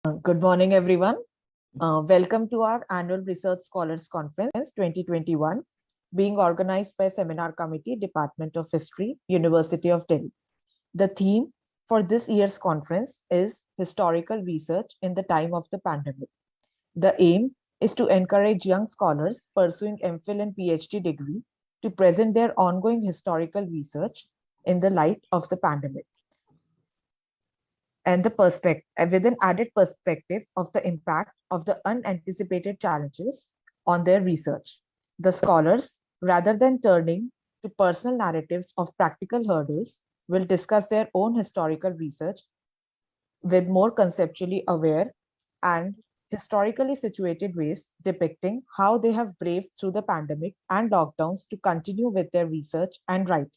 Good morning, everyone. Welcome to our annual Research Scholars Conference 2021, being organized by Seminar Committee, Department of History, University of Delhi. The theme for this year's conference is Historical Research in the Time of the Pandemic. The aim is to encourage young scholars pursuing MPhil and PhD degree to present their ongoing historical research in the light of the pandemic and the perspective with an added perspective of the impact of the unanticipated challenges on their research. The scholars, rather than turning to personal narratives of practical hurdles, will discuss their own historical research with more conceptually aware and historically situated ways depicting how they have braved through the pandemic and lockdowns to continue with their research and write.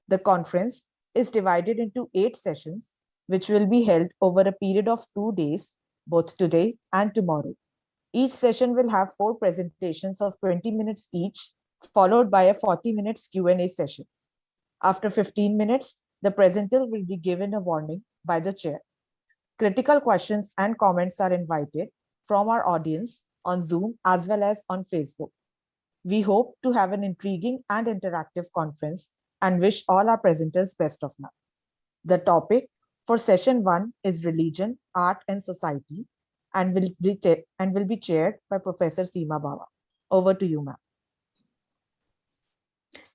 The conference is divided into 8 sessions which will be held over a period of 2 days, both today and tomorrow. Each session will have 4 presentations of 20 minutes each, followed by a 40 minutes Q&A session. After 15 minutes, the presenter will be given a warning by the chair. Critical questions and comments are invited from our audience on Zoom as well as on Facebook. We hope to have an intriguing and interactive conference and wish all our presenters best of luck. The topic for session 1 is Religion, Art and Society and will be chaired by Professor Seema Bawa. Over to you, ma'am.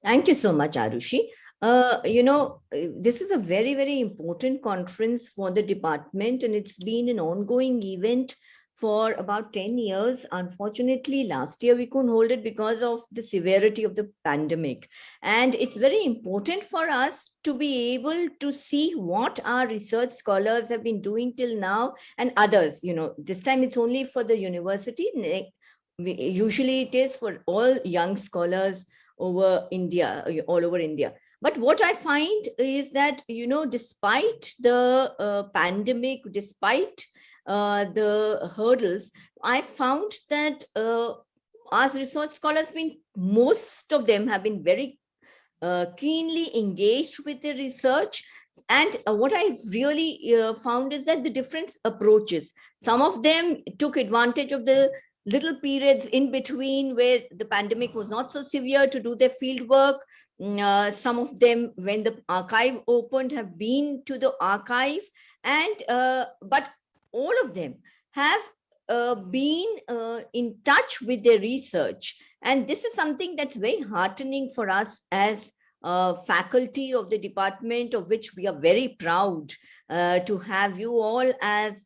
Thank you so much, Arushi. This is a very, very important conference for the department, and it's been an ongoing event for about 10 years. Unfortunately, last year we couldn't hold it because of the severity of the pandemic. And it's very important for us to be able to see what our research scholars have been doing till now and others. This time it's only for the university. Usually it is for all young scholars over India, all over India. But what I find is that, despite the pandemic, despite the hurdles, I found that our research scholars, most of them have been very keenly engaged with the research. And what I really found is that the different approaches, some of them took advantage of the little periods in between where the pandemic was not so severe to do their field work. Some of them, when the archive opened, have been to the archive, and but all of them have been in touch with their research. And this is something that's very heartening for us as faculty of the department, of which we are very proud to have you all as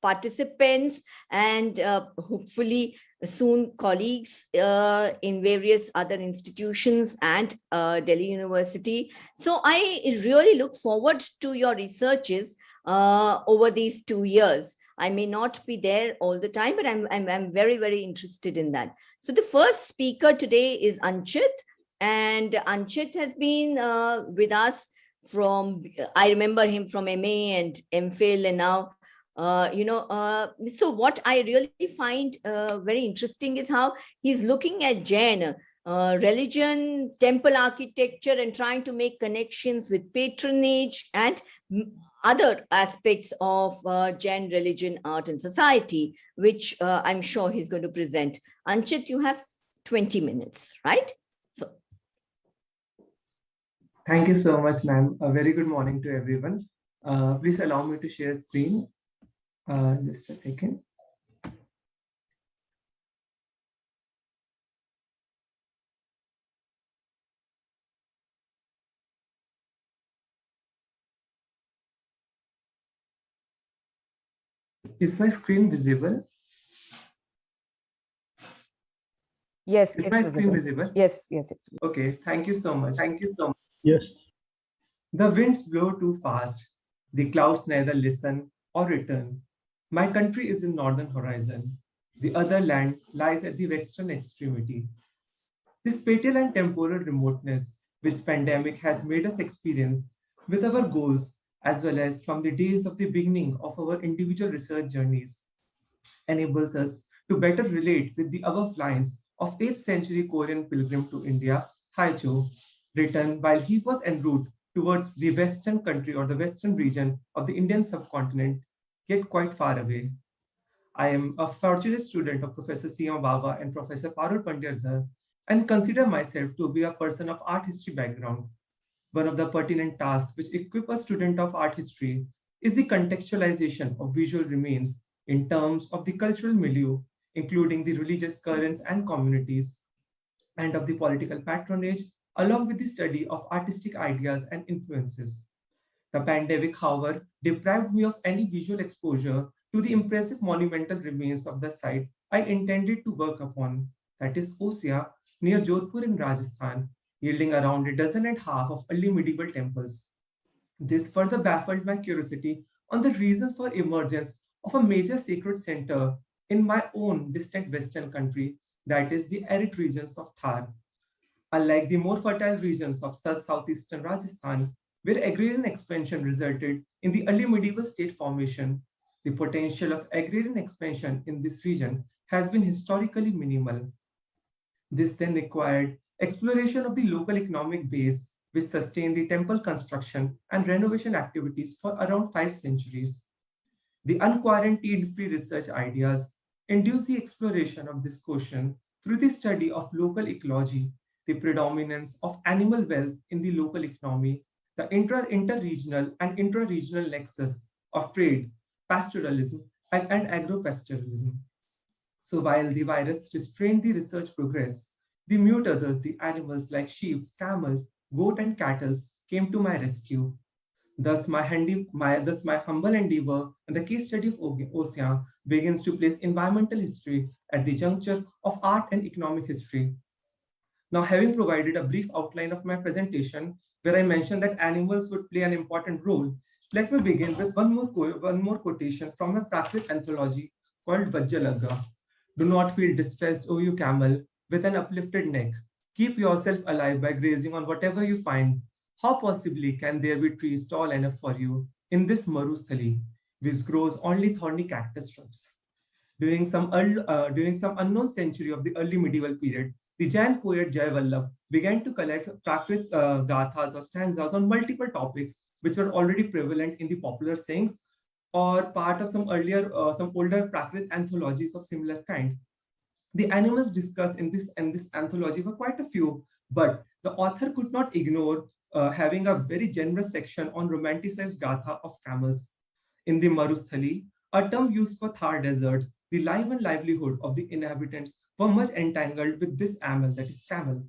participants and hopefully soon colleagues in various other institutions and Delhi University. So I really look forward to your researches over these 2 years. I may not be there all the time, but I'm very, very interested in that. So the first speaker today is Anchit, and Anchit has been with us from, I remember him from MA and MPhil, and now, so what I really find very interesting is how he's looking at Jain religion, temple architecture, and trying to make connections with patronage and other aspects of Jain religion, art, and society, which I'm sure he's going to present. Anchit, you have 20 minutes, right? So. Thank you so much, ma'am. A very good morning to everyone. Please allow me to share screen. Just a second. Is my screen visible? Yes, is my screen visible? Yes, it's visible. Okay, thank you so much. Thank you so much. Yes. The winds blow too fast. The clouds neither listen or return. My country is in northern horizon. The other land lies at the western extremity. This spatial and temporal remoteness which pandemic has made us experience with our goals as well as from the days of the beginning of our individual research journeys enables us to better relate with the above lines of 8th century Korean pilgrim to India, Haicho, written while he was en route towards the western country or the western region of the Indian subcontinent. yet quite far away. I am a fortunate student of Professor Sima Baba and Professor Parul Pandyardhar and consider myself to be a person of art history background. One of the pertinent tasks which equip a student of art history is the contextualization of visual remains in terms of the cultural milieu, including the religious currents and communities, and of the political patronage, along with the study of artistic ideas and influences. The pandemic, however, deprived me of any visual exposure to the impressive monumental remains of the site I intended to work upon, that is Osia, near Jodhpur in Rajasthan, yielding around a dozen and a half of early medieval temples. This further baffled my curiosity on the reasons for emergence of a major sacred center in my own distant western country, that is the arid regions of Thar. Unlike the more fertile regions of southeastern Rajasthan, where agrarian expansion resulted in the early medieval state formation, the potential of agrarian expansion in this region has been historically minimal. This then required exploration of the local economic base, which sustained the temple construction and renovation activities for around 5 centuries. The unquarantined free research ideas induce the exploration of this question through the study of local ecology, the predominance of animal wealth in the local economy, the interregional and intra-regional nexus of trade, pastoralism, and agro-pastoralism. So while the virus restrained the research progress, the mute others, the animals like sheep, camels, goat, and cattle, came to my rescue. Thus, my humble endeavor and the case study of Ocean begins to place environmental history at the juncture of art and economic history. Now, having provided a brief outline of my presentation, where I mentioned that animals would play an important role, let me begin with one more quotation from a Prakrit anthology called Vajjalagga. Do not feel distressed, O you camel, with an uplifted neck. Keep yourself alive by grazing on whatever you find. How possibly can there be trees tall enough for you in this Marusthali, which grows only thorny cactus shrubs? During some unknown century of the early medieval period, the Jain poet Jai Vallabh began to collect Prakrit gathas or stanzas on multiple topics which were already prevalent in the popular sayings or part of some older Prakrit anthologies of similar kind. The animals discussed in this anthology were quite a few, but the author could not ignore having a very generous section on romanticized gatha of camels. In the Marusthali, a term used for Thar desert, the life and livelihood of the inhabitants were much entangled with this camel, that is camel.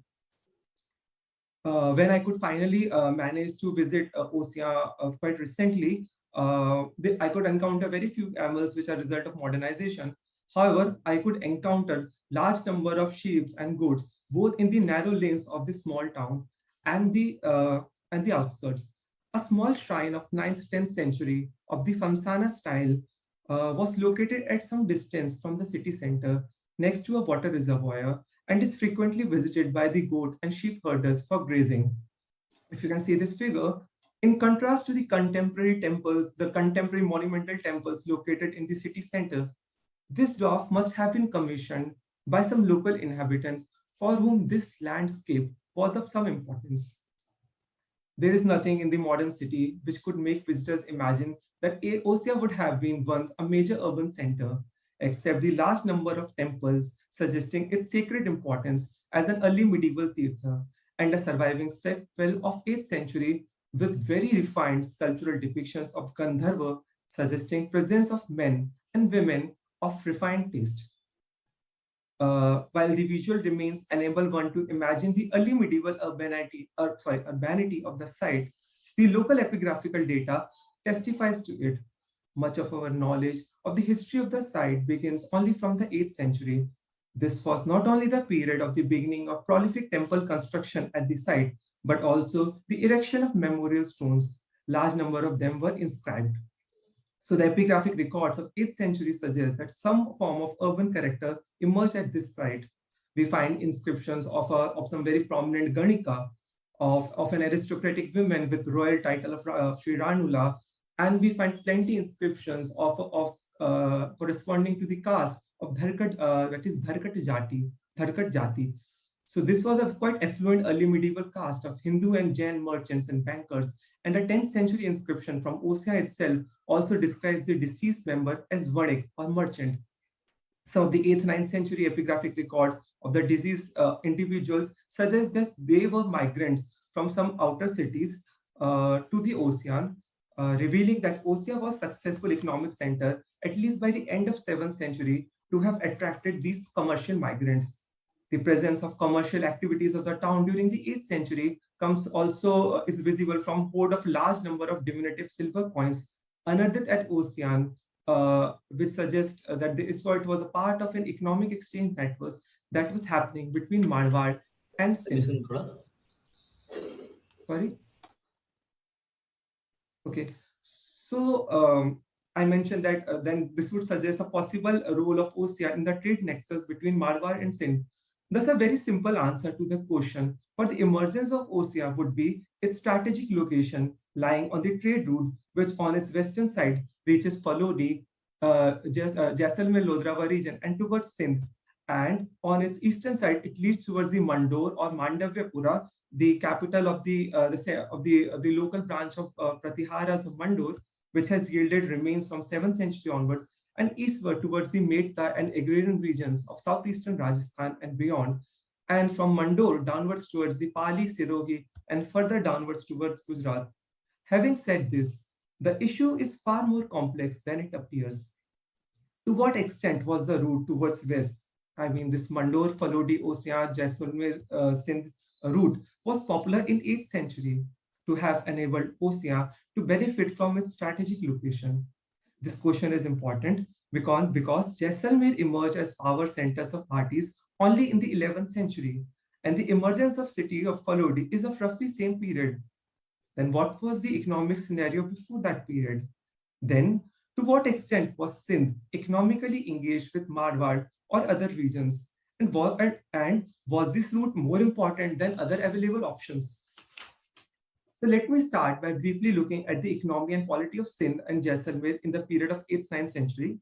When I could finally manage to visit Osia quite recently, I could encounter very few camels which are a result of modernization. However, I could encounter large number of sheep and goats, both in the narrow lanes of this small town and the outskirts. A small shrine of 9th-10th century of the Famsana style was located at some distance from the city center next to a water reservoir and is frequently visited by the goat and sheep herders for grazing. If you can see this figure, in contrast to the contemporary temples, the contemporary monumental temples located in the city center, this dwarf must have been commissioned by some local inhabitants for whom this landscape was of some importance. There is nothing in the modern city which could make visitors imagine that Osia would have been once a major urban center, except the large number of temples suggesting its sacred importance as an early medieval tirtha and a surviving stepwell of 8th century with very refined sculptural depictions of Gandharva suggesting presence of men and women of refined taste. While the visual remains enable one to imagine the early medieval urbanity of the site, the local epigraphical data testifies to it. Much of our knowledge of the history of the site begins only from the 8th century. This was not only the period of the beginning of prolific temple construction at the site, but also the erection of memorial stones. Large number of them were inscribed. So the epigraphic records of 8th century suggest that some form of urban character emerged at this site. We find inscriptions of some very prominent Ganika, of an aristocratic woman with royal title of Sri Ranula, and we find plenty inscriptions of corresponding to the caste of Dharkat, that is Dharkat Jati. So this was a quite affluent early medieval caste of Hindu and Jain merchants and bankers And the 10th century inscription from Osea itself also describes the deceased member as Vadik or merchant. Some of the 8th, 9th century epigraphic records of the deceased individuals suggest that they were migrants from some outer cities to the Ocean, revealing that Osea was a successful economic center, at least by the end of 7th century, to have attracted these commercial migrants. The presence of commercial activities of the town during the 8th century comes also is visible from hoard of large number of diminutive silver coins unearthed at Ocean, which suggests that it was a part of an economic exchange network that was happening between Marwar and Sindh. Sorry. Okay, so I mentioned that then this would suggest a possible role of Osea in the trade nexus between Marwar and Sindh. Thus, a very simple answer to the question for the emergence of Osea would be its strategic location lying on the trade route, which on its western side reaches Falodi, Jaisalmer Lodrava region, and towards Sindh. And on its eastern side, it leads towards the Mandor or Mandavyapura, the capital of the local branch of Pratiharas of Mandor, which has yielded remains from 7th century onwards, and eastward towards the Medta and agrarian regions of southeastern Rajasthan and beyond, and from Mandor downwards towards the Pali, Sirohi, and further downwards towards Gujarat. Having said this, the issue is far more complex than it appears. To what extent was the route towards west, I mean this Mandor, Falodi, Osea, Jaisalmer, Sindh route was popular in 8th century to have enabled Osea to benefit from its strategic location? This question is important because Jaisalmer emerged as power centers of parties only in the 11th century, and the emergence of city of Falodi is of roughly same period. Then what was the economic scenario before that period? Then, to what extent was Sindh economically engaged with Marwar or other regions? And was this route more important than other available options? So let me start by briefly looking at the economy and polity of Sindh and Jaisalmer in the period of 8th, 9th century.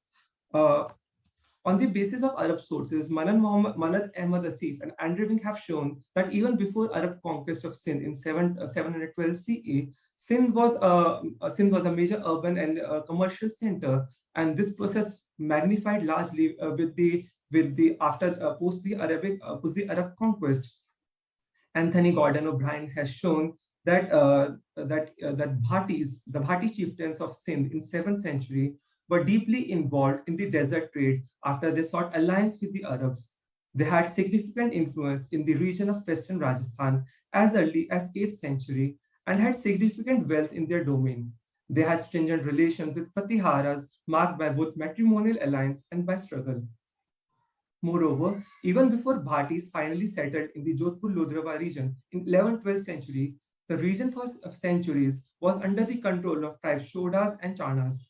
On the basis of Arab sources, Manad Ahmad Asif and Andrew Wink have shown that even before Arab conquest of Sindh in 712 CE, Sindh was a major urban and commercial center, and this process magnified largely with the post the Arab conquest. Anthony Gordon O'Brien has shown that the Bhati chieftains of Sindh in 7th century were deeply involved in the desert trade after they sought alliance with the Arabs. They had significant influence in the region of western Rajasthan as early as 8th century and had significant wealth in their domain. They had stringent relations with Pratiharas marked by both matrimonial alliance and by struggle. Moreover, even before Bhatis finally settled in the Jodhpur-Lodrava region in 11th, 12th century, the region for centuries was under the control of tribes Shodas and Chanas.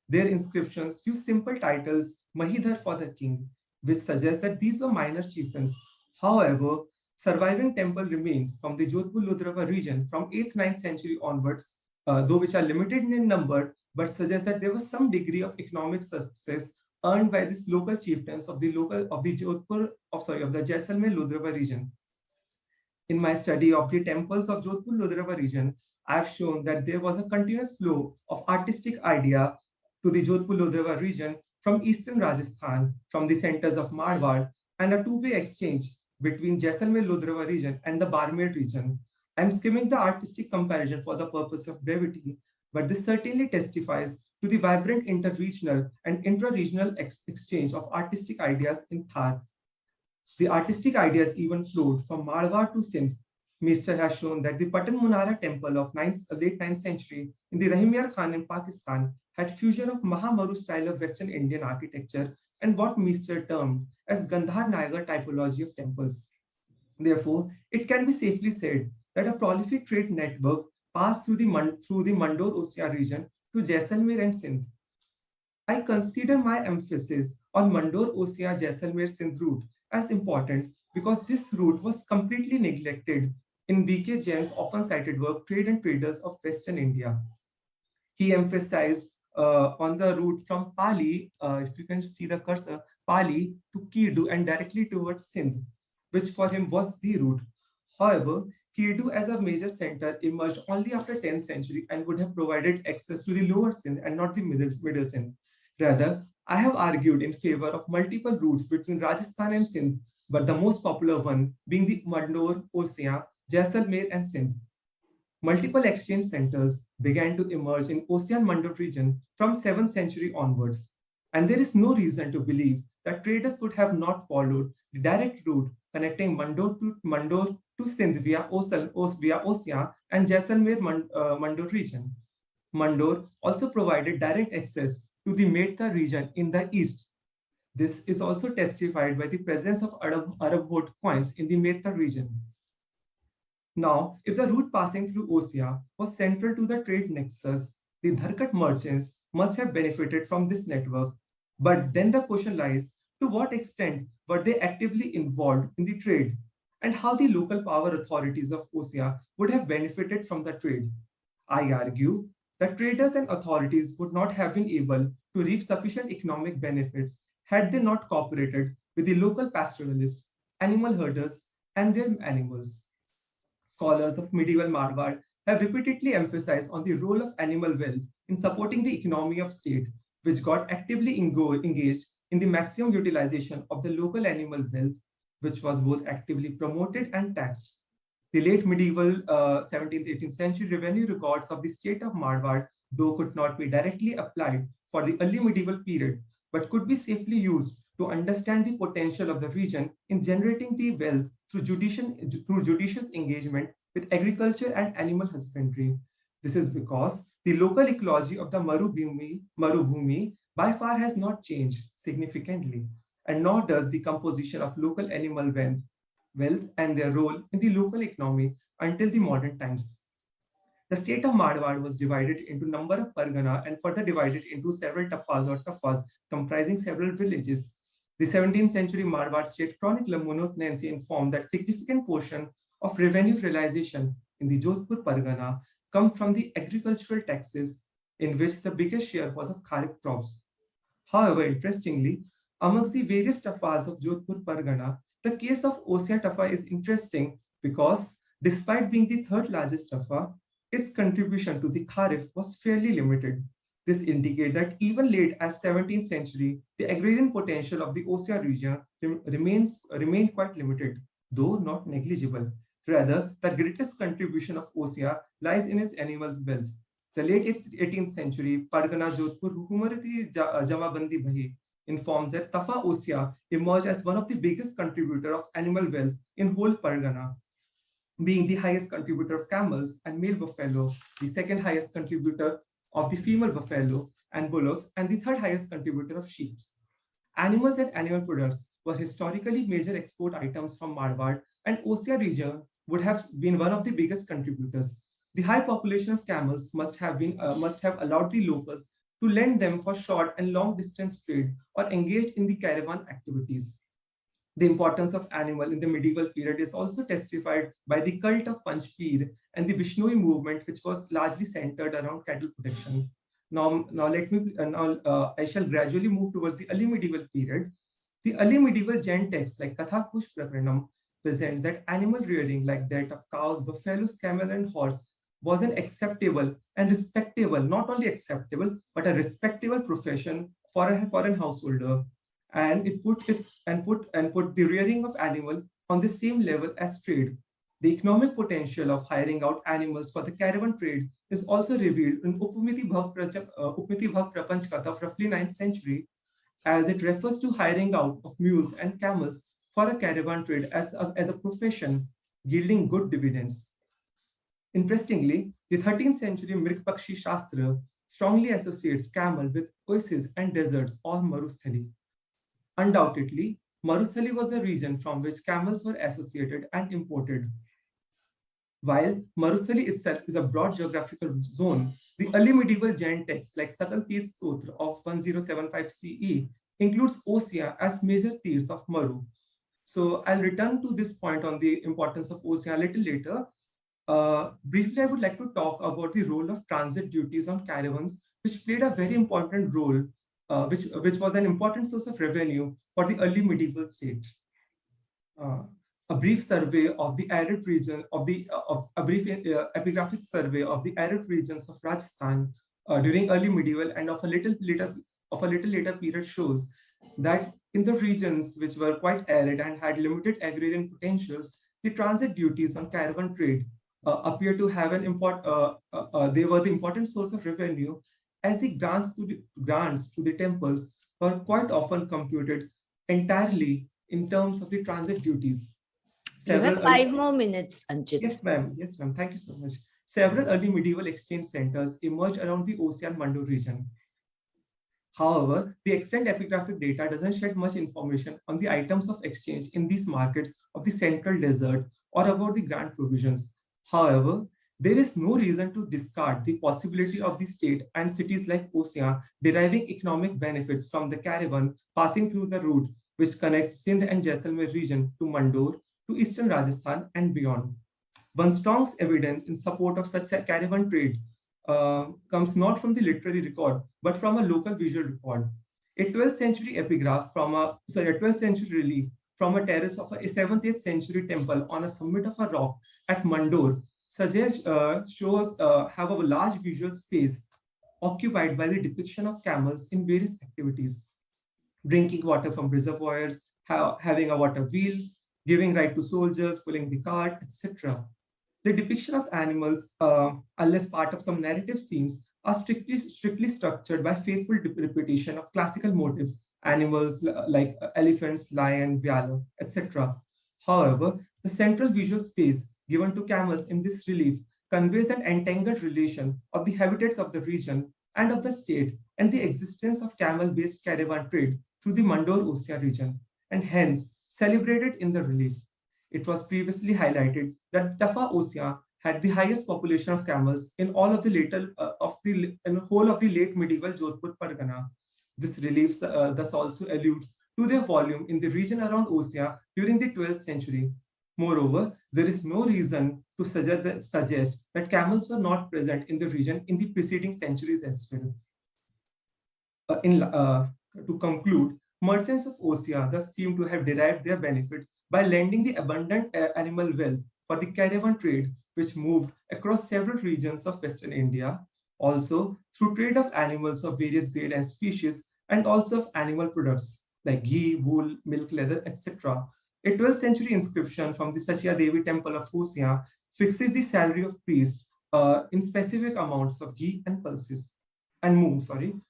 Their inscriptions use simple titles Mahidhar for the king, which suggests that these were minor chieftains. However, surviving temple remains from the Jodhpur-Lodrava region from 8th, 9th century onwards, though which are limited in number, but suggest that there was some degree of economic success earned by these local chieftains of the Jaisalmer-Lodrava region. In my study of the temples of Jodhpur-Lodrava region, I have shown that there was a continuous flow of artistic idea to the Jodhpur-Lodrava region from eastern Rajasthan, from the centers of Marwar, and a two-way exchange between Jaisalmer-Lodrava region and the Barmer region. I am skimming the artistic comparison for the purpose of brevity, but this certainly testifies to the vibrant interregional and intra-regional exchange of artistic ideas in Thar. The artistic ideas even flowed from Marwar to Sindh. Meister has shown that the Patan Munara temple of late 9th century in the Rahimyar Khan in Pakistan had fusion of Mahamaru style of Western Indian architecture and what Meister termed as Gandhar Nagar typology of temples. Therefore, it can be safely said that a prolific trade network passed through the Mandor Osea region to Jaisalmer and Sindh. I consider my emphasis on Mandor Osea Jaisalmer Sindh route as important because this route was completely neglected in B.K. Jain's often cited work Trade and Traders of Western India. He emphasized on the route from Pali, if you can see the cursor, Pali to Kirdu and directly towards Sindh, which for him was the route. However, Kedu as a major center emerged only after 10th century and would have provided access to the lower Sindh and not the middle Sindh. Rather, I have argued in favor of multiple routes between Rajasthan and Sindh, but the most popular one being the Mandor, Osia, Jaisalmer, and Sindh. Multiple exchange centers began to emerge in Ocean Mandor region from 7th century onwards, and there is no reason to believe that traders would have not followed the direct route connecting Mandor to Sindh via Osia and Jaisalmer Mandor region. Mandor also provided direct access to the Medta region in the east. This is also testified by the presence of Arab wood coins in the Medta region. Now, if the route passing through Osia was central to the trade nexus, the Dharkat merchants must have benefited from this network. But then the question lies, to what extent were they actively involved in the trade, and how the local power authorities of Osia would have benefited from the trade? I argue that traders and authorities would not have been able to reap sufficient economic benefits had they not cooperated with the local pastoralists, animal herders, and their animals. Scholars of medieval Marwar have repeatedly emphasized on the role of animal wealth in supporting the economy of state, which got actively engaged in the maximum utilization of the local animal wealth, which was both actively promoted and taxed. The late medieval 17th, 18th century revenue records of the state of Marwar, though could not be directly applied for the early medieval period, but could be safely used to understand the potential of the region in generating the wealth through judicious engagement with agriculture and animal husbandry. This is because the local ecology of the Marubhumi by far has not changed significantly, and nor does the composition of local animal wealth and their role in the local economy until the modern times. The state of Marwar was divided into a number of pargana and further divided into several tappas or taffas comprising several villages. The 17th century Marwar state chronicler Munot Nancy informed that significant portion of revenue realization in the Jodhpur Pargana comes from the agricultural taxes, in which the biggest share was of kharif crops. However, interestingly, amongst the various taffas of Jodhpur Pargana, the case of Osia Taffa is interesting because despite being the third largest taffa, its contribution to the kharif was fairly limited. This indicates that even late as 17th century, the agrarian potential of the Osia region remained quite limited, though not negligible. Rather, the greatest contribution of Osia lies in its animal wealth. The late 18th century Pargana Jodhpur Hukumati Jamabandi Bhahi informs that Tafa Osia emerged as one of the biggest contributor of animal wealth in whole Pargana, being the highest contributor of camels and male buffalo, the second highest contributor of the female buffalo and bullocks, and the third highest contributor of sheep. Animals and animal products were historically major export items from Marwar, and Osia region would have been one of the biggest contributors. The high population of camels must have allowed the locals to lend them for short and long distance trade or engage in the caravan activities. The importance of animal in the medieval period is also testified by the cult of Panchpir and the Vishnoi movement, which was largely centered around cattle protection. Now I shall gradually move towards the early medieval period. The early medieval Jain texts like Katha Kush Prakaranam presents that animal rearing like that of cows, buffaloes, camel, and horse was an acceptable and respectable, not only acceptable, but a respectable profession for a householder. And it put the rearing of animal on the same level as trade. The economic potential of hiring out animals for the caravan trade is also revealed in Upamiti Bhav Prapanch Katha of roughly 9th century, as it refers to hiring out of mules and camels for a caravan trade as a profession, yielding good dividends. Interestingly, the 13th century Mrigpakshi Shastra strongly associates camel with oases and deserts or Marusthali. Undoubtedly, Marusthali was a region from which camels were associated and imported. While Marusthali itself is a broad geographical zone, the early medieval Jain texts like Sakal Tirth Sutra of 1075 CE includes Osia as major tirth of Maru. So I'll return to this point on the importance of Osia a little later. Briefly, I would like to talk about the role of transit duties on caravans, which played a very important role, which was an important source of revenue for the early medieval state. a brief survey of the arid region a brief epigraphic survey of the arid regions of Rajasthan during early medieval and of a little later period shows that in the regions which were quite arid and had limited agrarian potentials, the transit duties on caravan trade appear to have they were the important source of revenue, as the grants to the temples were quite often computed entirely in terms of the transit duties. You have 5 more minutes, Anchit. Yes, ma'am. Yes, ma'am. Thank you so much. Several early medieval exchange centers emerged around the Ossian Mandu region. However, the extant epigraphic data doesn't shed much information on the items of exchange in these markets of the central desert or about the grant provisions. However, there is no reason to discard the possibility of the state and cities like Ossia deriving economic benefits from the caravan passing through the route which connects Sindh and Jaisalmer region to Mandor, to eastern Rajasthan and beyond. One strong evidence in support of such a caravan trade comes not from the literary record, but from a local visual record. A 12th century epigraph from a 12th century relief from a terrace of a 7th 8th century temple on a summit of a rock at Mandor shows have a large visual space occupied by the depiction of camels in various activities, drinking water from reservoirs, having a water wheel, giving ride to soldiers, pulling the cart, etc. The depiction of animals, unless part of some narrative scenes, are strictly structured by faithful repetition of classical motifs, animals like elephants, lion, vyalo, etc. However, the central visual space given to camels in this relief conveys an entangled relation of the habitats of the region and of the state and the existence of camel-based caravan trade through the Mandor-Ossia region, and hence celebrated in the relief. It was previously highlighted that Tafa Ossia had the highest population of camels in all of the whole of the late medieval Jodhpur Pargana. This relief thus also alludes to their volume in the region around Ossia during the 12th century. Moreover, there is no reason to suggest that camels were not present in the region in the preceding centuries as well. To conclude, merchants of Ossia thus seem to have derived their benefits by lending the abundant animal wealth for the caravan trade, which moved across several regions of Western India, also through trade of animals of various grade and species, and also of animal products like ghee, wool, milk, leather, etc. A 12th century inscription from the Sachia Devi temple of Ossia fixes the salary of priests in specific amounts of ghee and pulses and moong.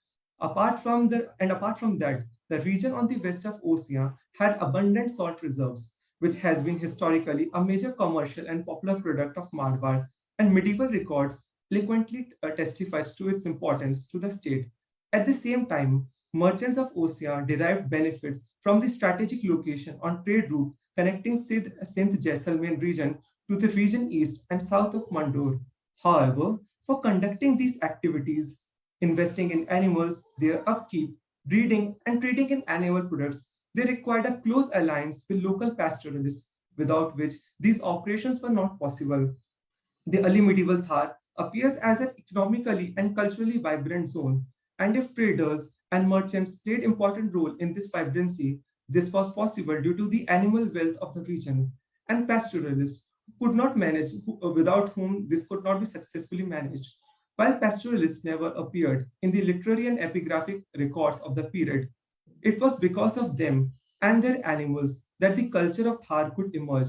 Apart from that, the region on the west of Ossia had abundant salt reserves, which has been historically a major commercial and popular product of Marwar, and medieval records frequently testifies to its importance to the state. At the same time, merchants of Ossia derived benefits from the strategic location on trade route connecting Sindh Jaisalmer region to the region east and south of Mandor. However, for conducting these activities, investing in animals, their upkeep, breeding, and trading in animal products, they required a close alliance with local pastoralists, without which these operations were not possible. The early medieval Thar appears as an economically and culturally vibrant zone, and if traders and merchants played an important role in this vibrancy, this was possible due to the animal wealth of the region, and pastoralists could not manage, without whom this could not be successfully managed. While pastoralists never appeared in the literary and epigraphic records of the period, it was because of them and their animals that the culture of Thar could emerge,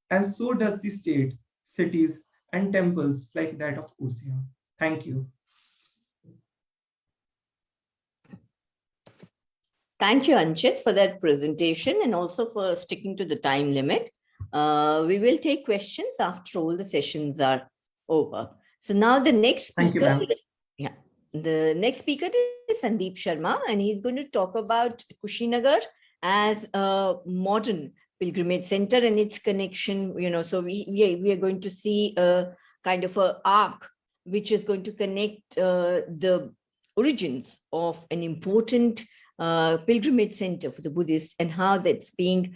and so does the state, cities, and temples like that of Ossia. Thank you. Thank you, Anchit, for that presentation and also for sticking to the time limit. We will take questions after all the sessions are over. So now the next speaker, the next speaker is Sandeep Sharma, and he's going to talk about Kushinagar as a modern pilgrimage center and its connection. So we are going to see a kind of an arc which is going to connect the origins of an important pilgrimage center for the Buddhists and how that's being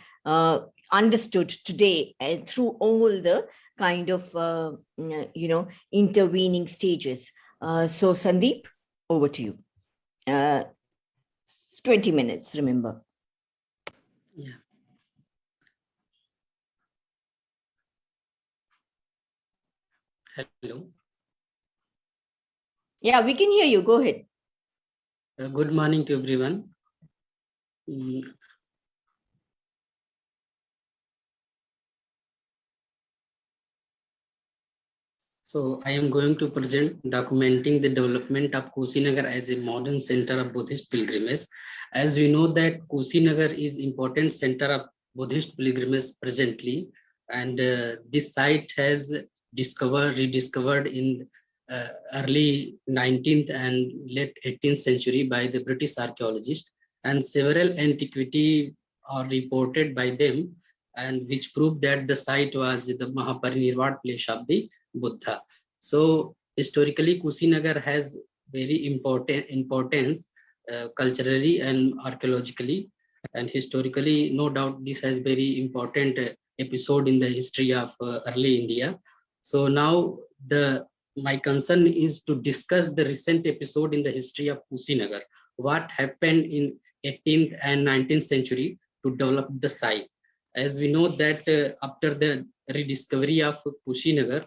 understood today and through all the kind of intervening stages. So Sandeep, over to you. 20 minutes, remember. Yeah. Hello. Yeah, we can hear you. Go ahead. Good morning to everyone. Mm, So I am going to present documenting the development of Kusinagar as a modern center of Buddhist pilgrimage. As we know that Kusinagar is important center of Buddhist pilgrimage presently, and this site has rediscovered in early 19th and late 18th century by the British archaeologists, and several antiquity are reported by them, and which prove that the site was the Mahaparinirvan place of the Buddha. So historically, Kusinagar has very important importance culturally and archaeologically, and historically, no doubt this has very important episode in the history of early India. So now my concern is to discuss the recent episode in the history of Kusinagar. What happened in 18th and 19th century to develop the site? As we know that after the rediscovery of Kushinagar,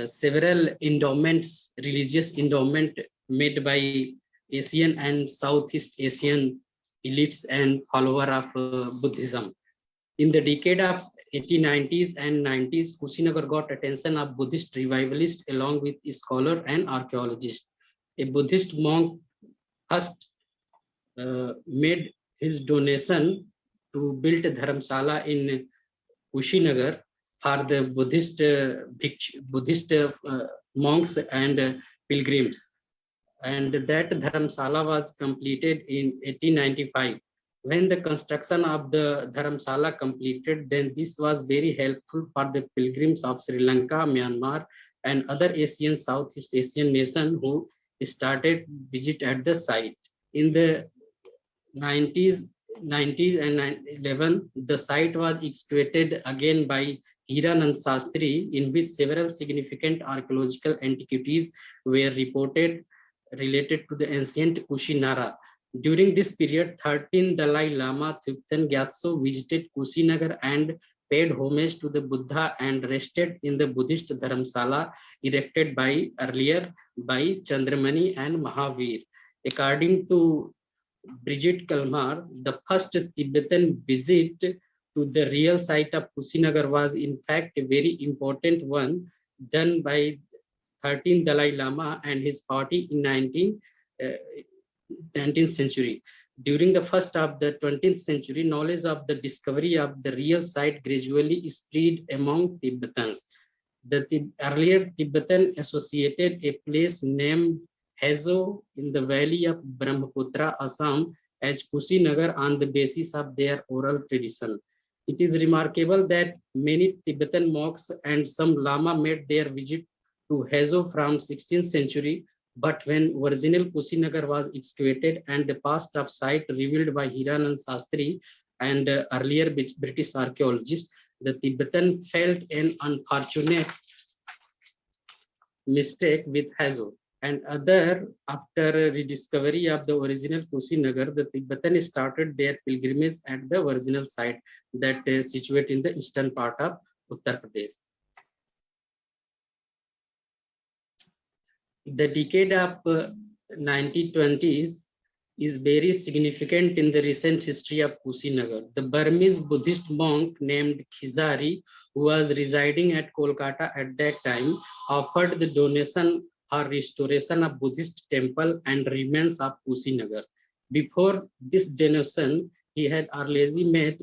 several endowments, religious endowment made by Asian and Southeast Asian elites and follower of Buddhism. In the decade of 1890s and 90s, Kushinagar got attention of Buddhist revivalists along with scholar and archaeologists. A Buddhist monk first made his donation to build a dharamsala in Kushinagar for the Buddhist monks and pilgrims. And that dharamsala was completed in 1895. When the construction of the dharamsala completed, then this was very helpful for the pilgrims of Sri Lanka, Myanmar, and other Asian, Southeast Asian nations who started visit at the site. In the 90s, 90s and 11, the site was excavated again by Hiranand Sastri, in which several significant archaeological antiquities were reported related to the ancient Kushinara. During this period, 13 Dalai Lama Thupten Gyatso visited Kushinagar and paid homage to the Buddha and rested in the Buddhist Dharamsala erected by earlier by Chandramani and Mahavir. According to Bridget Kalmar, the first Tibetan visit to the real site of Kusinagar was in fact a very important one done by 13th Dalai Lama and his party in 19th century. During the first of the 20th century, knowledge of the discovery of the real site gradually spread among Tibetans. The earlier Tibetan associated a place named Hezo in the valley of Brahmaputra, Assam, as Kusinagar on the basis of their oral tradition. It is remarkable that many Tibetan monks and some Lama made their visit to Hezo from 16th century, but when original Kusinagar was excavated and the past of site revealed by Hiranand Sastri and earlier British archaeologists, the Tibetan felt an unfortunate mistake with Hezo. And after rediscovery of the original Kusinagar, the Tibetan started their pilgrimage at the original site that is situated in the eastern part of Uttar Pradesh. The decade of 1920s is very significant in the recent history of Kusinagar. The Burmese Buddhist monk named Khizari, who was residing at Kolkata at that time, offered the donation or restoration of Buddhist temple and remains of Kusinagar. Before this donation, he had already made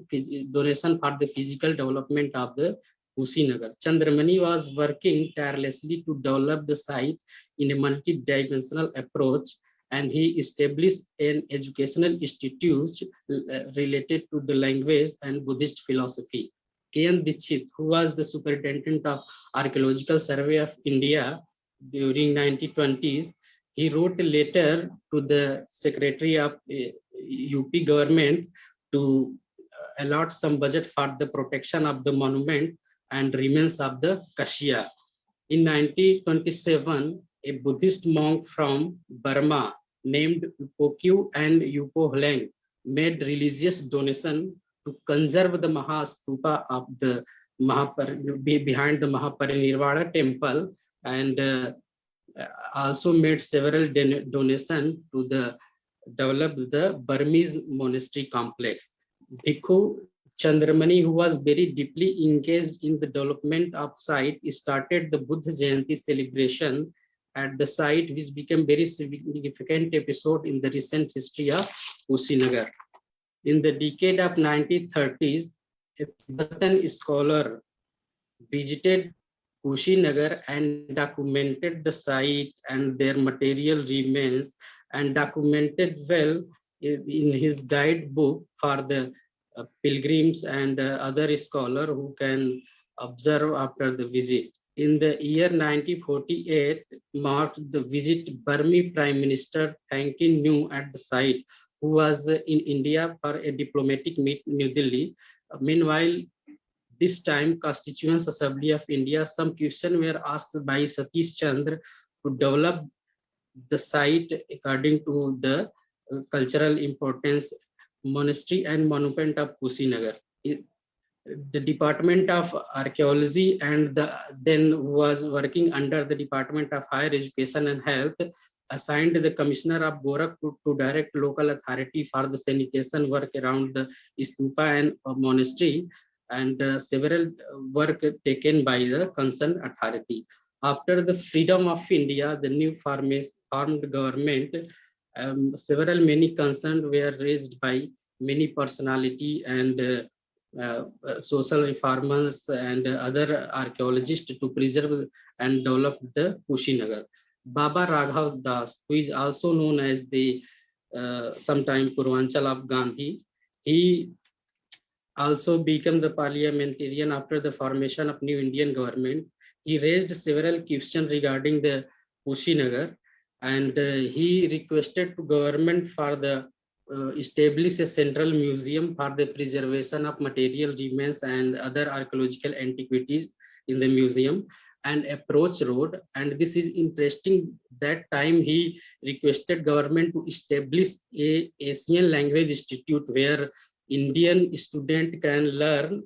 donation for the physical development of the Kusinagar. Chandramani was working tirelessly to develop the site in a multi-dimensional approach, and he established an educational institute related to the language and Buddhist philosophy. K.N. Dikshit, who was the superintendent of Archaeological Survey of India during 1920s, he wrote a letter to the Secretary of UP government to allot some budget for the protection of the monument and remains of the Kashia. In 1927, a Buddhist monk from Burma named Upokyu and Yupo Hleng made religious donation to conserve the Mahastupa of the behind the Mahaparinirvana temple, and also made several donations to develop the Burmese monastery complex. Bhikkhu Chandramani, who was very deeply engaged in the development of site, started the Buddha Jayanti celebration at the site, which became very significant episode in the recent history of Kushinagar. In the decade of 1930s, a Tibetan scholar visited Kushinagar and documented the site and their material remains, and documented well in his guidebook for the pilgrims and other scholars who can observe after the visit. In the year 1948, marked the visit Burmese Prime Minister Tang Kin New at the site, who was in India for a diplomatic meet in New Delhi. Meanwhile, this time, Constituent Assembly of India, some questions were asked by Satish Chandra to develop the site according to the cultural importance, monastery and monument of Kushinagar. The Department of Archaeology and then was working under the Department of Higher Education and Health assigned the Commissioner of Gorakhpur to direct local authority for the sanitation work around the stupa and monastery, and several work taken by the concerned authority. After the freedom of India, the new formed government, many concerns were raised by many personality and social reformers and other archaeologists to preserve and develop the Kushinagar. Baba Raghav Das, who is also known as the sometime Purvanchal of Gandhi, he also became the parliamentarian after the formation of new Indian government. He raised several questions regarding the Kushinagar, and he requested to government for the establish a central museum for the preservation of material remains and other archaeological antiquities in the museum, and approach road. And this is interesting, that time he requested government to establish a Asian language institute where Indian student can learn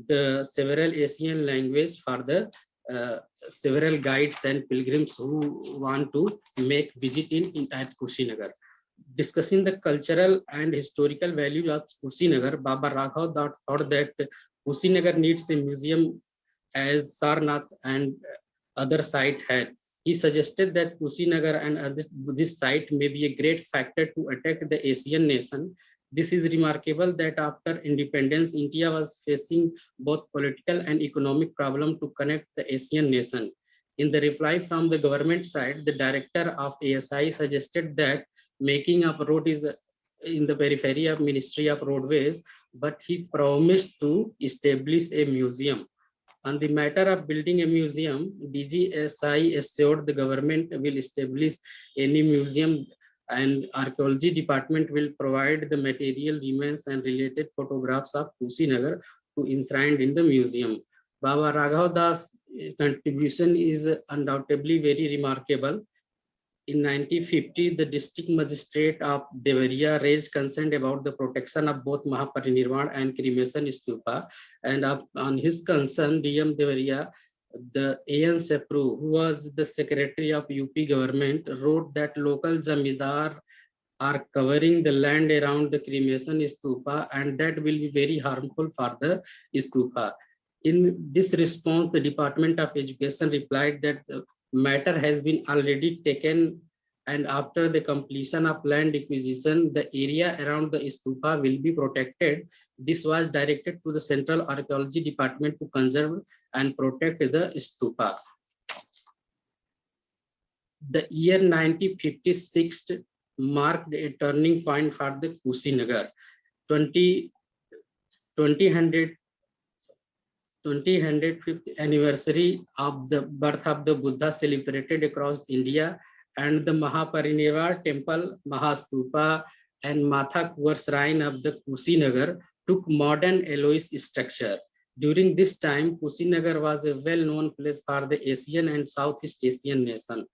the several Asian language for the several guides and pilgrims who want to make visit in at Kushinagar. Discussing the cultural and historical value of Kushinagar, Baba Raghav thought that Kushinagar needs a museum as Sarnath and other site had. He suggested that Kushinagar and this site may be a great factor to attack the Asian nation. This is remarkable that after independence, India was facing both political and economic problem to connect the Asian nation. In the reply from the government side, the director of ASI suggested that making up road is in the periphery of Ministry of Roadways, but he promised to establish a museum. On the matter of building a museum, DGSI assured the government will establish any museum, and archaeology department will provide the material remains and related photographs of Kushinagar to enshrined in the museum. Baba Raghav Das' contribution is undoubtedly very remarkable. In 1950, the district magistrate of Devariya raised concern about the protection of both Mahaparinirvan and cremation stupa, and on his concern, DM Devariya, the A.N. Sepru, who was the secretary of UP government, wrote that local zamindar are covering the land around the cremation stupa, and that will be very harmful for the stupa. In this response, the Department of Education replied that the matter has been already taken, and after the completion of land acquisition, the area around the stupa will be protected. This was directed to the Central Archaeology Department to conserve and protect the stupa. The year 1956 marked a turning point for the Kushinagar. 200th anniversary of the birth of the Buddha celebrated across India, and the Mahaparinirvan temple, Mahastupa, and Mathakur shrine of the Kushinagar took modern Eloise structure. During this time, Kushinagar was a well-known place for the Asian and Southeast Asian nation.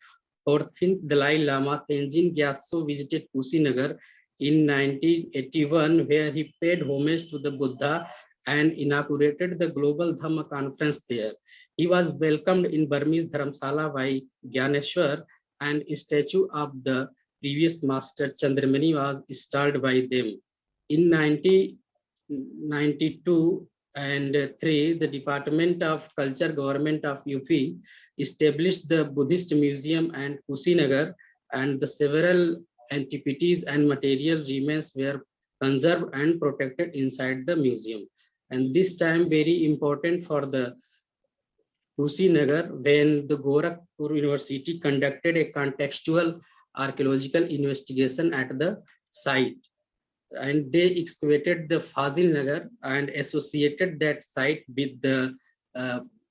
14th Dalai Lama Tenzin Gyatso visited Kushinagar in 1981, where he paid homage to the Buddha and inaugurated the Global Dhamma conference there. He was welcomed in Burmese Dharamsala by Gyaneshwar, and a statue of the previous master Chandramani was installed by them. In 1992 and 3, the Department of Culture, Government of UP established the Buddhist Museum and Kushinagar, and the several antiquities and material remains were conserved and protected inside the museum. And this time very important for the Kushinagar, when the Gorakhpur University conducted a contextual archaeological investigation at the site, and they excavated the Fazil Nagar and associated that site with the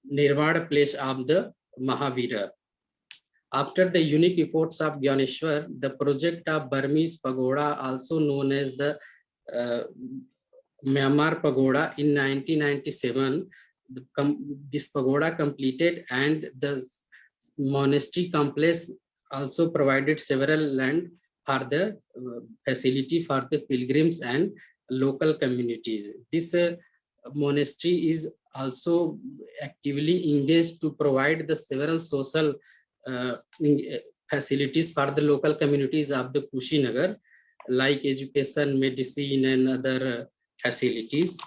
Nirvana place of the Mahavira. After the unique reports of Gyaneshwar, the project of Burmese Pagoda, also known as the Myanmar Pagoda, in 1997, this pagoda completed, and the monastery complex also provided several land for the facility for the pilgrims and local communities. This monastery is also actively engaged to provide the several social facilities for the local communities of the Kushinagar, like education, medicine, and other facilities.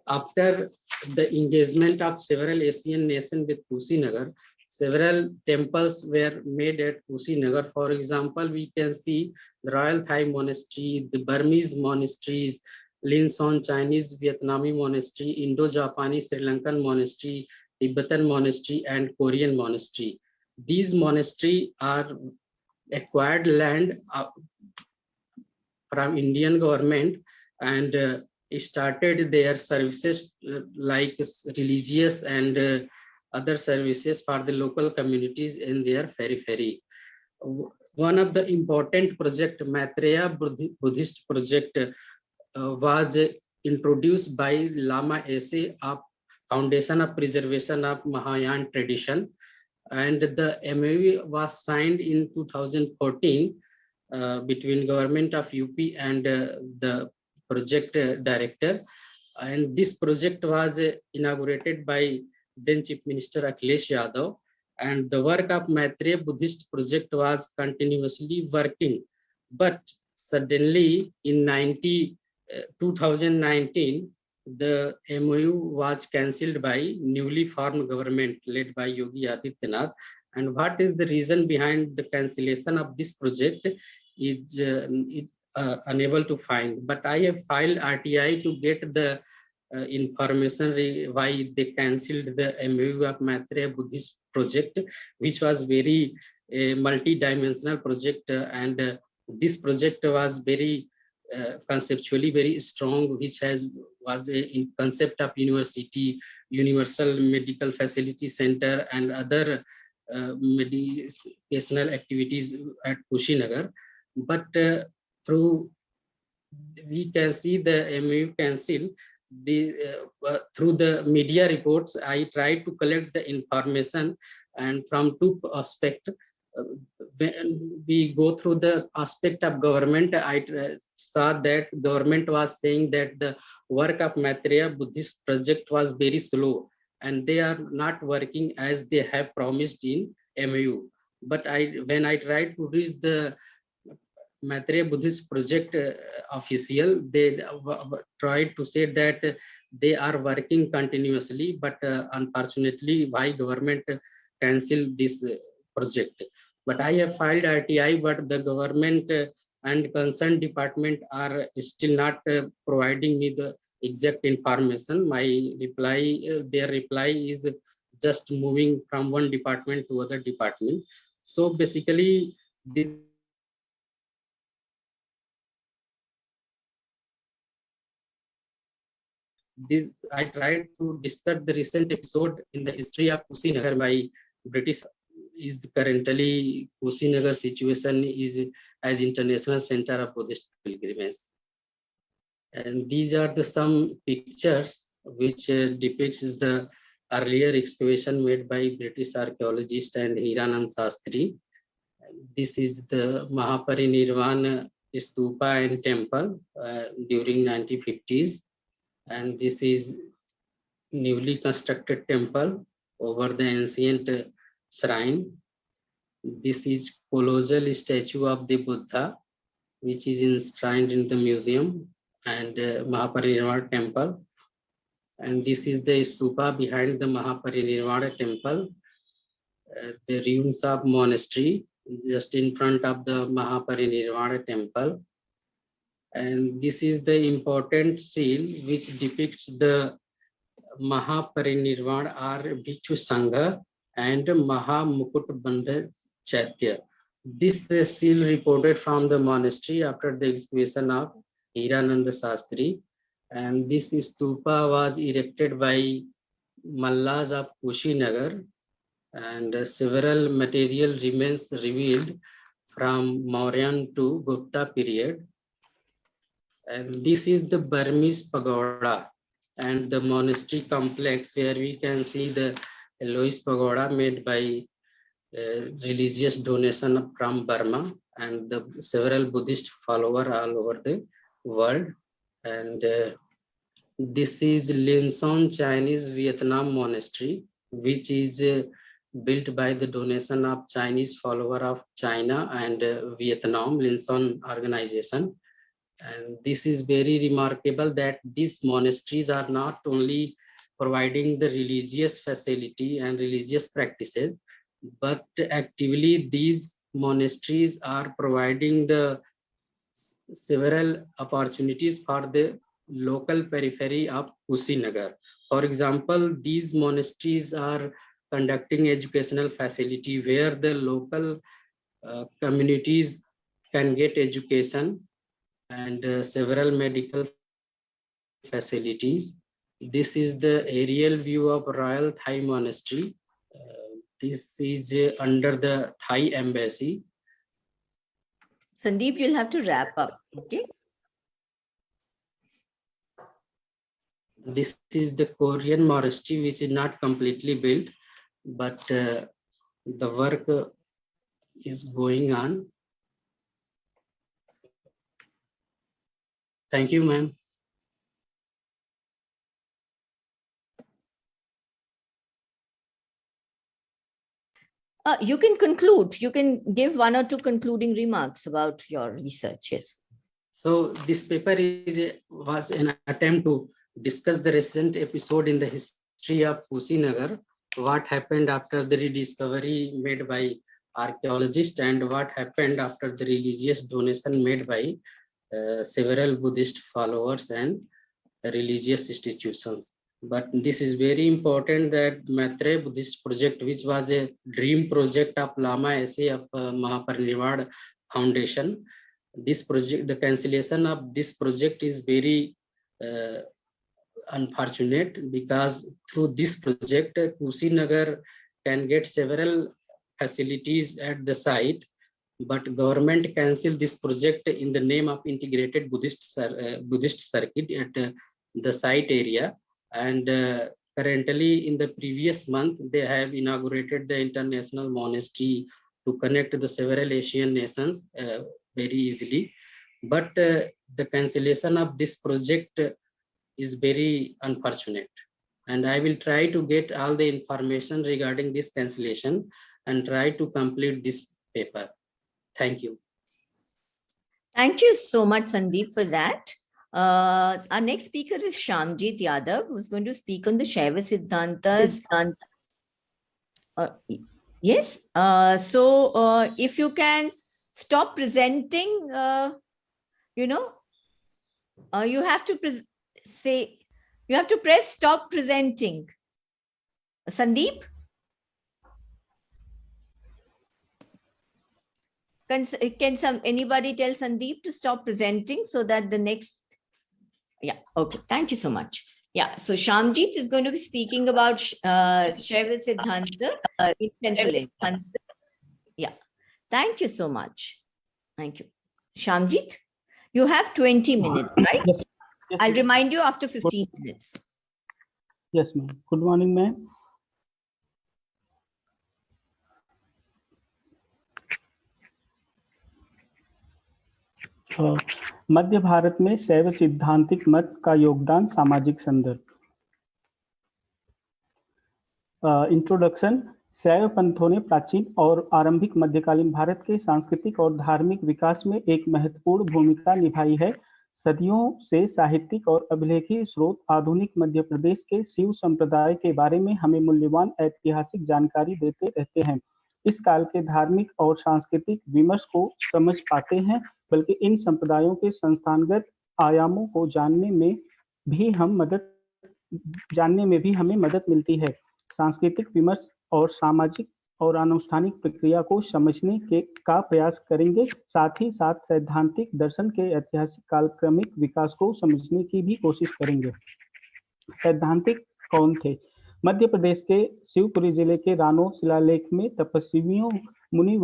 After the engagement of several Asian nations with Kushinagar, several temples were made at Kushinagar. For example, we can see the Royal Thai Monastery, the Burmese monasteries, Linson Chinese Vietnamese Monastery, Indo-Japanese Sri Lankan Monastery, Tibetan Monastery, and Korean Monastery. These monasteries are acquired land from Indian government and started their services like religious and other services for the local communities in their periphery. One of the important project, Maitreya Buddhist project, was introduced by Lama Ese of Foundation of Preservation of Mahayana Tradition, and the MOU was signed in 2014 between government of UP and the project director, and this project was inaugurated by then Chief Minister Akhilesh Yadav, and the work of Maitreya Buddhist project was continuously working, but suddenly in 2019 the MOU was cancelled by newly formed government led by Yogi Adityanath. And what is the reason behind the cancellation of this project is unable to find, but I have filed RTI to get the information why they cancelled the MOU of Maitreya Buddhist project, which was very multi-dimensional project, and this project was very conceptually very strong, which was a concept of university, universal medical facility center, and other medicinal activities at Kushinagar. But through we can see the MOU cancel through the media reports. I tried to collect the information, and from two aspects. When we go through the aspect of government, I saw that government was saying that the work of Maitreya Buddhist project was very slow and they are not working as they have promised in MOU. But when I tried to reach the Maitreya Buddhist project official, they tried to say that they are working continuously, but unfortunately, why government cancelled this project? But I have filed RTI, but the government and concerned department are still not providing me the exact information. My reply, their reply is just moving from one department to other department. So basically, this I tried to discuss the recent episode in the history of Kushinagar by British. Is currently Kushinagar situation is as international center of Buddhist pilgrimage, and these are the some pictures which depicts the earlier excavation made by British archaeologist and Hiranand Sastri. This is the Mahaparinirvana stupa and temple during 1950s. And this is newly constructed temple over the ancient shrine. This is colossal statue of the Buddha, which is enshrined in the museum and Mahaparinirvana temple. And this is the stupa behind the Mahaparinirvana temple, the ruins of monastery just in front of the Mahaparinirvana temple. And this is the important seal which depicts the Mahaparinirvana or Bhikshu Sangha and Mahamukutbandha Chaitya. This seal reported from the monastery after the excavation of Hirananda Sastri, and this stupa was erected by Mallas of Kushinagar, and several material remains revealed from Mauryan to Gupta period. And this is the Burmese pagoda and the monastery complex where we can see the Eloise pagoda made by religious donation from Burma and the several Buddhist followers all over the world. And this is Linson Chinese Vietnam monastery, which is built by the donation of Chinese follower of China and Vietnam Linson organization. And this is very remarkable that these monasteries are not only providing the religious facility and religious practices, but actively these monasteries are providing the several opportunities for the local periphery of Kushinagar. For example, these monasteries are conducting educational facility where the local communities can get education and several medical facilities. This is the aerial view of Royal Thai Monastery. This is under the Thai embassy. Sandeep, you'll have to wrap up. Okay. This is the Korean monastery, which is not completely built, but the work is going on. Thank you, ma'am. You can conclude. You can give one or two concluding remarks about your research. Yes. So this paper was an attempt to discuss the recent episode in the history of Kushinagar, what happened after the rediscovery made by archaeologists and what happened after the religious donation made by several Buddhist followers and religious institutions. But this is very important that Maitre Buddhist project, which was a dream project of Lama SA of Mahaparinirvana Foundation, this project, the cancellation of this project is very unfortunate, because through this project, Kushinagar can get several facilities at the site, but government cancelled this project in the name of integrated Buddhist circuit at the site area. And currently in the previous month, they have inaugurated the international monastery to connect the several Asian nations very easily. But the cancellation of this project is very unfortunate. And I will try to get all the information regarding this cancellation and try to complete this paper. Thank you. Thank you so much, Sandeep, for that. Our next speaker is Shyamjit Yadav, who's going to speak on the Shaiva Siddhantas. Yes. So if you can stop presenting, you have to press stop presenting. Sandeep? Can anybody tell Sandeep to stop presenting so that the next... Yeah, okay. Thank you so much. Yeah, so Shyamjit is going to be speaking about Shaiva Siddhanta in Central India. Yeah, thank you so much. Thank you. Shyamjit, you have 20 minutes, right? Yes. Yes, I'll remind you after 15 minutes. Yes, ma'am. Good morning, ma'am. मध्य भारत में शैव सिद्धांतिक मत का योगदान, सामाजिक संदर्भ। Introduction. शैव पंथों ने प्राचीन और आरंभिक मध्यकालीन भारत के सांस्कृतिक और धार्मिक विकास में एक महत्वपूर्ण भूमिका निभाई है। सदियों से साहित्यिक और अभिलेखीय स्रोत आधुनिक मध्य प्रदेश के शिव संप्रदाय के बारे में हमें मूल्यवान ऐतिहासिक जानकारी देते रहते हैं। इस काल के धार्मिक और सांस्कृतिक विमर्श को समझ पाते हैं, बल्कि इन संप्रदायों के संस्थानगत आयामों को जानने में भी हमें मदद मिलती है। सांस्कृतिक विमर्श और सामाजिक और अनुष्ठानिक प्रक्रिया को समझने का प्रयास करेंगे। साथ ही साथ सैद्धांतिक दर्शन के ऐतिहासिक कालक्रमिक विकास को समझने की भी कोशिश करेंगे। सैद्धांतिक कौन थे? मध्य प्रदेश के शिवपुरी जिले के रानो शिलालेख में तपस्वियों मुनि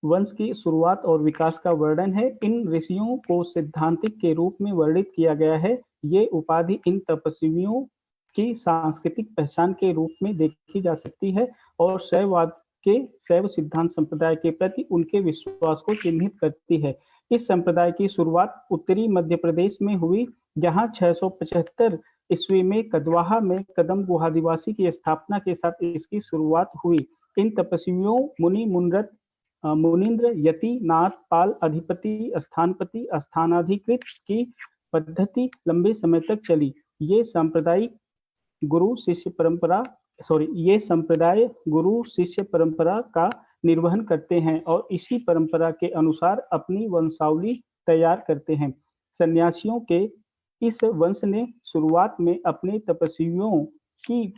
वंश की शुरुआत और विकास का वर्णन है। इन ऋषियों को सैद्धांतिक के रूप में वर्णित किया गया है। ये उपाधि इन तपस्वियों की सांस्कृतिक पहचान के रूप में देखी जा सकती है और शैववाद के शैव सिद्धांत संप्रदाय के प्रति उनके विश्वास को चिन्हित करती है। इस संप्रदाय की शुरुआत उत्तरी मध्य प्रदेश में हुई, जहां 675 ईस्वी में कदवाहा में कदम गुहादिवासी की स्थापना के साथ इसकी शुरुआत हुई। इन तपस्वियों मुनीन्द्र, यति, नाथ, पाल, अधिपति, स्थानपति, स्थानाधिकृत की पद्धति लंबे समय तक चली। ये संप्रदाय गुरु शिष्य परंपरा का निर्वहन करते हैं और इसी परंपरा के अनुसार अपनी वंशावली तैयार करते हैं। सन्यासियों के इस वंश ने शुरुआत में अपने तपस्वियों की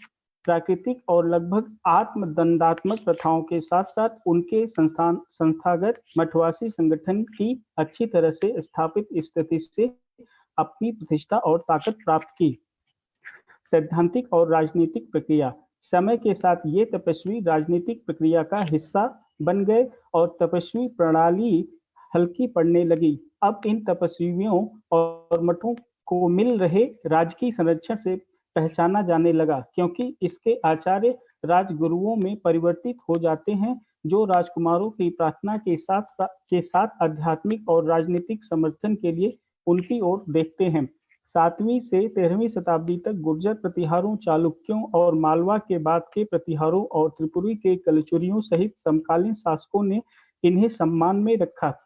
प्राकृतिक और लगभग आत्मदंडात्मक प्रथाओं के साथ साथ उनके संस्थागत मठवासी संगठन की अच्छी तरह से स्थापित स्थिति से अपनी प्रतिष्ठा और ताकत प्राप्त की। सैद्धांतिक और राजनीतिक प्रक्रिया। समय के साथ ये तपस्वी राजनीतिक प्रक्रिया का हिस्सा बन गए और तपस्वी प्रणाली हल्की पड़ने लगी। अब इन तपस्वियों और मठों को मिल रहे राजकीय संरक्षण से पहचाना जाने लगा, क्योंकि इसके आचार्य राजगुरुओं में परिवर्तित हो जाते हैं, जो राजकुमारों की प्रार्थना के साथ आध्यात्मिक और राजनीतिक समर्थन के लिए उनकी ओर देखते हैं। 7वीं से 13वीं शताब्दी तक गुर्जर प्रतिहारों, चालुक्यों और मालवा के बाद के प्रतिहारों और त्रिपुरी के कलचुरियों सहित समकालीन शासकों ने इन्हें सम्मान में रखा।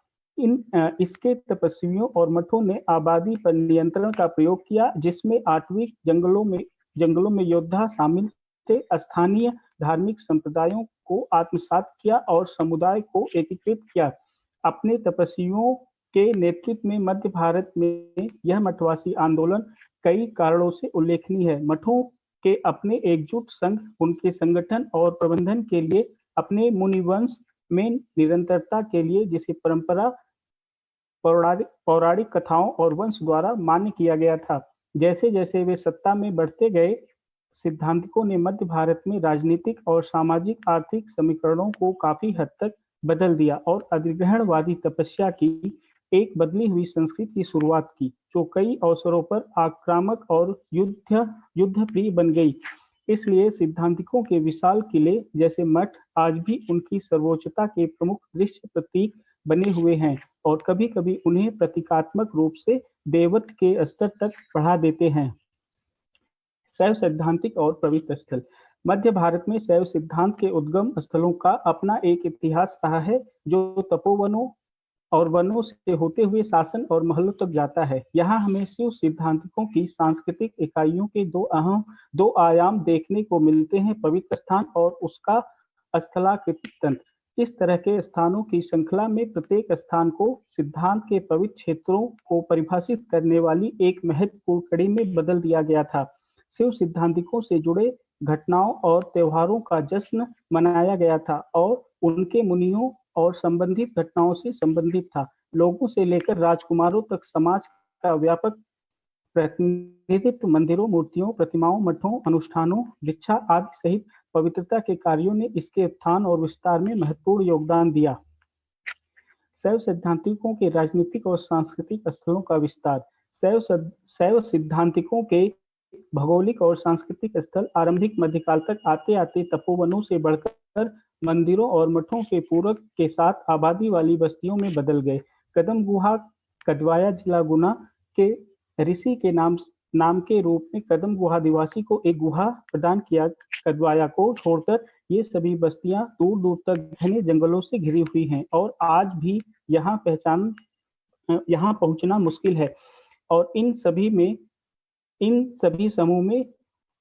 इसके तपस्वियों और मठों ने आबादी पर नियंत्रण का प्रयोग किया, जिसमें 8वीं जंगलों में योद्धा शामिल थे। स्थानीय धार्मिक संप्रदायों को आत्मसात किया और समुदाय को एकीकृत किया। अपने तपस्वियों के नेतृत्व में मध्य भारत में यह मठवासी आंदोलन कई कारणों से उल्लेखनीय है। मठों के अपने एकजुट संघ, उनके संगठन और प्रबंधन के लिए, अपने मुनिवंश में निरंतरता के लिए, जिसे परंपरा, पौराणिक कथाओं और वंश द्वारा मान्य किया गया था। जैसे जैसे वे सत्ता में बढ़ते गए, सिद्धांतिकों ने मध्य भारत में राजनीतिक और सामाजिक आर्थिक समीकरणों को काफी हद तक बदल दिया और अधिग्रहणवादी तपस्या की एक बदली हुई संस्कृति की शुरुआत की, जो कई अवसरों पर आक्रामक और युद्ध प्रिय बन गई। इसलिए सिद्धांतिकों के विशाल किले जैसे मठ आज भी उनकी सर्वोच्चता के प्रमुख दृश्य प्रतीक बने हुए हैं और कभी-कभी उन्हें प्रतीकात्मक रूप से देवत्व के स्तर तक बढ़ा देते हैं। शैव सैद्धांतिक और पवित्र स्थल। मध्य भारत में शैव सिद्धांत के उद्गम स्थलों का अपना एक इतिहास रहा है, जो तपोवनों और वनों से होते हुए शासन और महलों तक जाता है। यहाँ हमें शिव सिद्धांतिकों की सांस्कृतिक इकाइयों के दो आयाम देखने को मिलते हैं, पवित्र स्थान और उसका स्थलाकृतिक तंत्र। इस तरह के स्थानों की श्रृंखला में प्रत्येक स्थान को सिद्धांत के पवित्र क्षेत्रों को परिभाषित करने वाली एक महत्वपूर्ण कड़ी में बदल दिया गया था। शिव सिद्धांतिकों से जुड़े घटनाओं और त्योहारों का जश्न मनाया गया था और उनके मुनियों और संबंधित घटनाओं से संबंधित था। लोगों से लेकर राजकुमारों तक समाज का व्यापक प्रतिनिधित्व मंदिरों, मूर्तियों, प्रतिमाओं, मठों, अनुष्ठानों, दीक्षा आदि सहित पवित्रता के कार्यों ने इसके उत्थान और विस्तार में महत्वपूर्ण योगदान दिया। शैव सिद्धांतिकों के राजनीतिक और सांस्कृतिक स्थलों का विस्तार। शैव सिद्धांतिकों के भौगोलिक और सांस्कृतिक स्थल आरंभिक मध्यकाल तक आते आते तपोवनों से बढ़कर मंदिरों और मठों के पूरक के साथ आबादी वाली बस्तियों में बदल गए। कदम गुहा कदवाया जिला गुना के ऋषि के नाम के रूप में कदम गुहा आदिवासी को एक गुहा प्रदान किया। कदवाया को छोड़कर ये सभी बस्तियां दूर दूर तक घने जंगलों से घिरी हुई हैं और आज भी यहाँ पहुंचना मुश्किल है। और इन सभी समूह में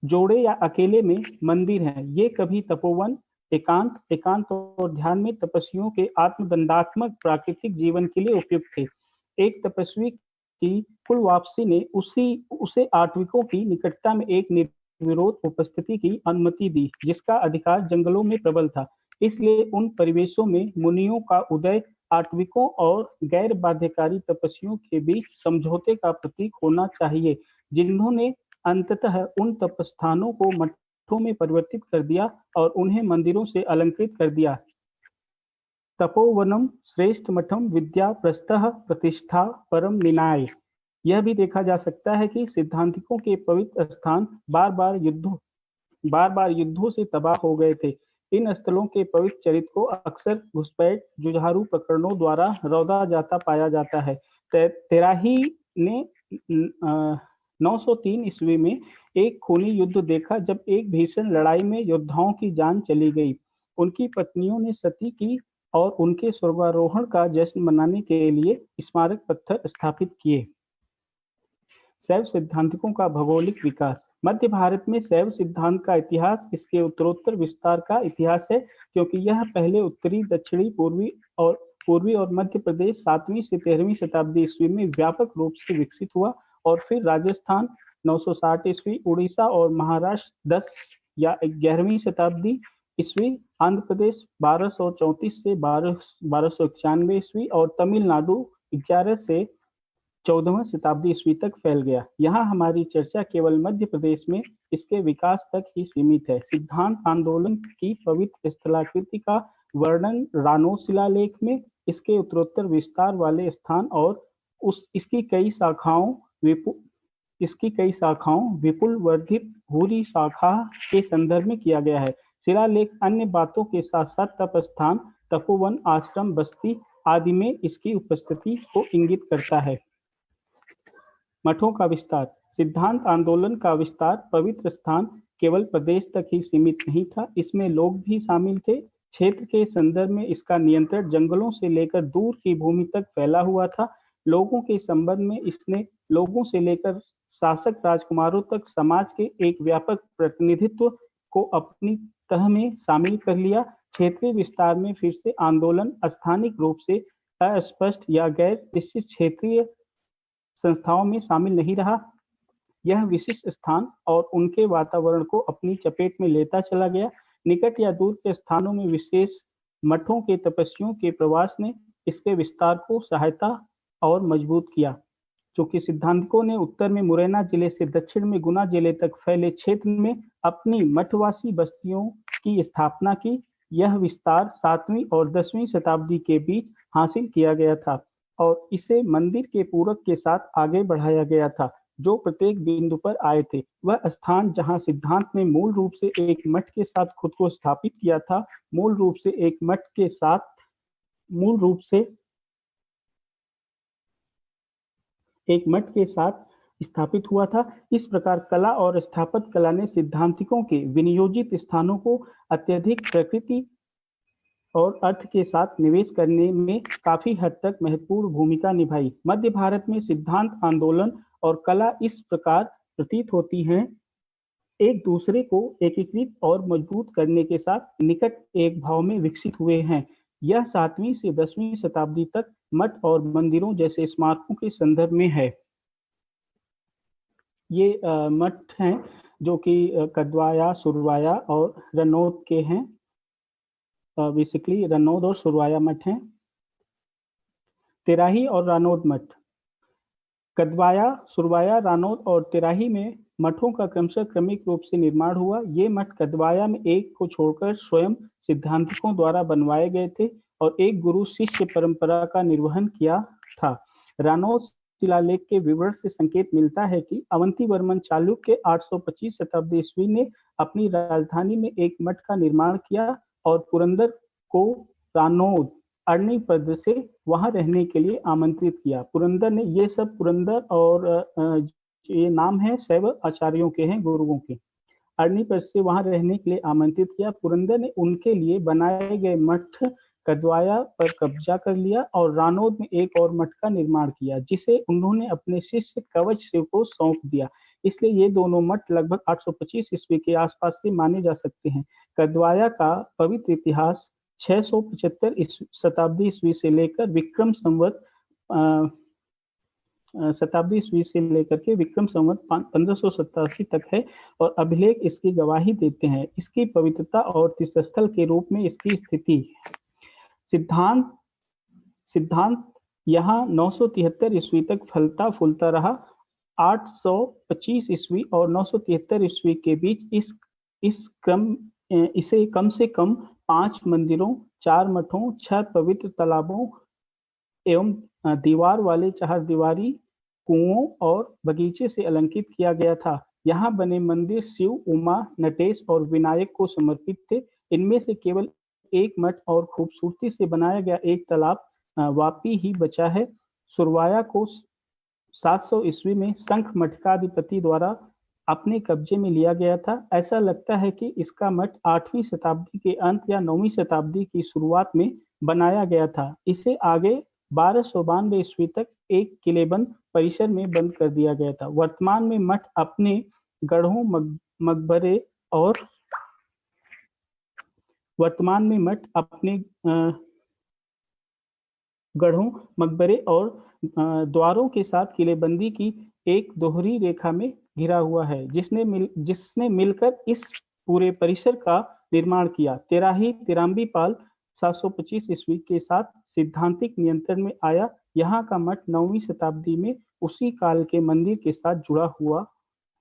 जोड़े या अकेले में मंदिर हैं। ये कभी तपोवन, एकांत और ध्यान में तपस्वियों के आत्मदंडात्मक प्राकृतिक जीवन के लिए उपयुक्त थे। एक तपस्वी की कुल वापसी ने उसे आत्विकों की निकटता में एक निर्विरोध उपस्थिति की अनुमति दी, जिसका अधिकार जंगलों में प्रबल था। इसलिए उन परिवेशों में मुनियों का उदय आत्विकों और गैर बाध्यकारी तपस्वियों के बीच समझौते का प्रतीक होना चाहिए, जिन्होंने अंततः उन तपस्थानों को मठों में परिवर्तित कर दिया और उन्हें मंदिरों से अलंकृत कर दिया। तपोवनम श्रेष्ठ मठम विद्या प्रस्थः प्रतिष्ठा परम निनाय। यह भी देखा जा सकता है कि सिद्धांतिकों के पवित्र स्थान बार बार युद्धों से तबाह हो गए थे। इन स्थलों के पवित्र चरित्र को अक्सर घुसपैठ जुझारू प्रकरणों द्वारा रौदा जाता पाया जाता है। तेराही ने 903 ईस्वी में एक खूनी युद्ध देखा, जब एक भीषण लड़ाई में योद्धाओं की जान चली गई। उनकी पत्नियों ने सती की और उनके स्वर्गारोहण का जश्न मनाने के लिए स्मारक पत्थर स्थापित किए। शैव सिद्धांतिकों का भौगोलिक विकास। मध्य भारत में शैव सिद्धांत का इतिहास इसके उत्तरोत्तर विस्तार का इतिहास है, क्योंकि यह पहले उत्तरी, दक्षिणी, पूर्वी और मध्य प्रदेश 7वीं से 13वीं शताब्दी ईस्वी में व्यापक रूप से विकसित हुआ और फिर राजस्थान 960 ईस्वी, उड़ीसा और महाराष्ट्र 10 या 11वीं शताब्दी ईस्वी, आंध्र प्रदेश 1234 से 1291 ईस्वी और तमिलनाडु 11 से 14वीं शताब्दी ईस्वी तक फैल गया। यहाँ हमारी चर्चा केवल मध्य प्रदेश में इसके विकास तक ही सीमित है। सिद्धांत आंदोलन की पवित्र स्थलाकृति का वर्णन रानोद शिलालेख में इसके उत्तरोत्तर विस्तार वाले स्थान और इसकी कई शाखाओं विपुल वर्धित भूरी शाखा के संदर्भ में किया गया है। शिलालेख अन्य बातों के साथ साथ तपस्थान, तपोवन, आश्रम, बस्ती आदि में इसकी उपस्थिति को इंगित करता है। मठों का विस्तार। सिद्धांत आंदोलन का विस्तार पवित्र स्थान केवल प्रदेश तक ही सीमित नहीं था, इसमें लोग भी शामिल थे। क्षेत्र के संदर्भ में इसका नियंत्रण जंगलों से लेकर दूर की भूमि तक फैला हुआ था। लोगों के संबंध में इसने लोगों से लेकर शासक राजकुमारों तक समाज के एक व्यापक प्रतिनिधित्व को अपनी तह में शामिल कर लिया। क्षेत्रीय विस्तार में फिर से आंदोलन स्थानिक रूप से अस्पष्ट या गैर निश्चित क्षेत्रीय संस्थाओं में शामिल नहीं रहा। यह विशिष्ट स्थान और उनके वातावरण को अपनी चपेट में लेता चला गया। निकट या दूर के स्थानों में विशेष मठों के तपस्वियों के प्रवास ने इसके विस्तार को सहायता और मजबूत किया। चूंकि सिद्धांतिकों ने उत्तर में मुरैना जिले से दक्षिण में गुना जिले तक फैले क्षेत्र में अपनी मठवासी बस्तियों की स्थापना की, यह विस्तार 7वीं और 10वीं शताब्दी के बीच हासिल किया गया था और इसे मंदिर के पूरक के साथ आगे बढ़ाया गया था, जो प्रत्येक बिंदु पर आए थे। वह स्थान जहां सिद्धांत ने मूल रूप से एक मठ के साथ खुद को स्थापित किया था, मूल रूप से एक मठ के साथ स्थापित हुआ था। इस प्रकार कला और स्थापत्य कला ने सिद्धांतिकों के विनियोजित स्थानों को अत्यधिक प्रकृति और अर्थ के साथ निवेश करने में काफी हद तक महत्वपूर्ण भूमिका निभाई। मध्य भारत में सिद्धांत आंदोलन और कला इस प्रकार प्रतीत होती हैं, एक दूसरे को एकीकृत और मजबूत करने के साथ निकट एक भाव में विकसित हुए हैं। यह 7वीं से 10वीं शताब्दी तक मठ और मंदिरों जैसे स्मारकों के संदर्भ में है। ये मठ हैं जो कि कदवाया, सुरवाया और रनौद के हैं। बेसिकली रनौद और सुरवाया मठ हैं। तेराही और रानौद मठ। कदवाया, सुरवाया, रानौद और तेराही में मठों का क्रमशः क्रमिक रूप से निर्माण हुआ। ये मठ कदवाया में एक को छोड़कर स्वयं सिद्धांतिकों द्वारा बनवाए गए थे और एक गुरु शिष्य परंपरा का निर्वहन किया था। रानौद शिलालेख के विवरण से संकेत मिलता है कि अवंती वर्मन चालुक्य 825 शताब्दी ईस्वी ने अपनी राजधानी में एक मठ का निर्माण किया और पुरंदर को रानौद अरणी पद से वहां रहने के लिए आमंत्रित किया। पुरंदर ने, ये सब पुरंदर और ये नाम है शैव आचार्यों के हैं, गुरुओं के। अरणी पद से वहां रहने के लिए आमंत्रित किया। पुरंदर ने उनके लिए बनाए गए मठ कदवाया पर कब्जा कर लिया और रानोद में एक और मठ का निर्माण किया, जिसे उन्होंने अपने शिष्य कवच शिव को सौंप दिया। इसलिए ये दोनों मठ लगभग 825 ईस्वी के आसपास के माने जा सकते हैं। कदवाया का पवित्र इतिहास 675 शताब्दी ईस्वी से लेकर विक्रम संवत शताब्दी ईस्वी से लेकर के विक्रम संवत 1587 तक है और अभिलेख इसकी गवाही देते हैं। इसकी पवित्रता और तीर्थस्थल के रूप में इसकी स्थिति। सिद्धांत यहाँ 973 ईस्वी तक फलता फूलता रहा। 825 ईस्वी और 973 ईस्वी के बीच इसे कम से कम 5 मंदिरों, 4 मठों, 6 पवित्र तालाबों एवं दीवार वाले 4 दीवारी कुओं और बगीचे से अलंकृत किया गया था। यहाँ बने मंदिर शिव, उमा, नटेश और विनायक को समर्पित थे। इनमें से केवल एक मठ और खूबसूरती से बनाया गया एक तालाब वापी ही बचा है। सुरवाया को 700 ईस्वी में शंख मठकाधिपति द्वारा अपने कब्जे में लिया गया था। ऐसा लगता है कि इसका मठ 8वीं शताब्दी के अंत या 9वीं शताब्दी की शुरुआत में बनाया गया था। इसे आगे 1292 ईस्वी तक एक किलेबंद परिसर में बंद कर दिया गया था। वर्तमान में मठ अपने गढ़ों, मकबरे और द्वारों के साथ किलेबंदी की एक दोहरी रेखा में घिरा हुआ है, जिसने मिलकर इस पूरे परिसर का निर्माण किया। तिराम्बी पाल 725 ईस्वी के साथ सिद्धांतिक नियंत्रण में आया। यहाँ का मठ 9वीं शताब्दी में उसी काल के मंदिर के साथ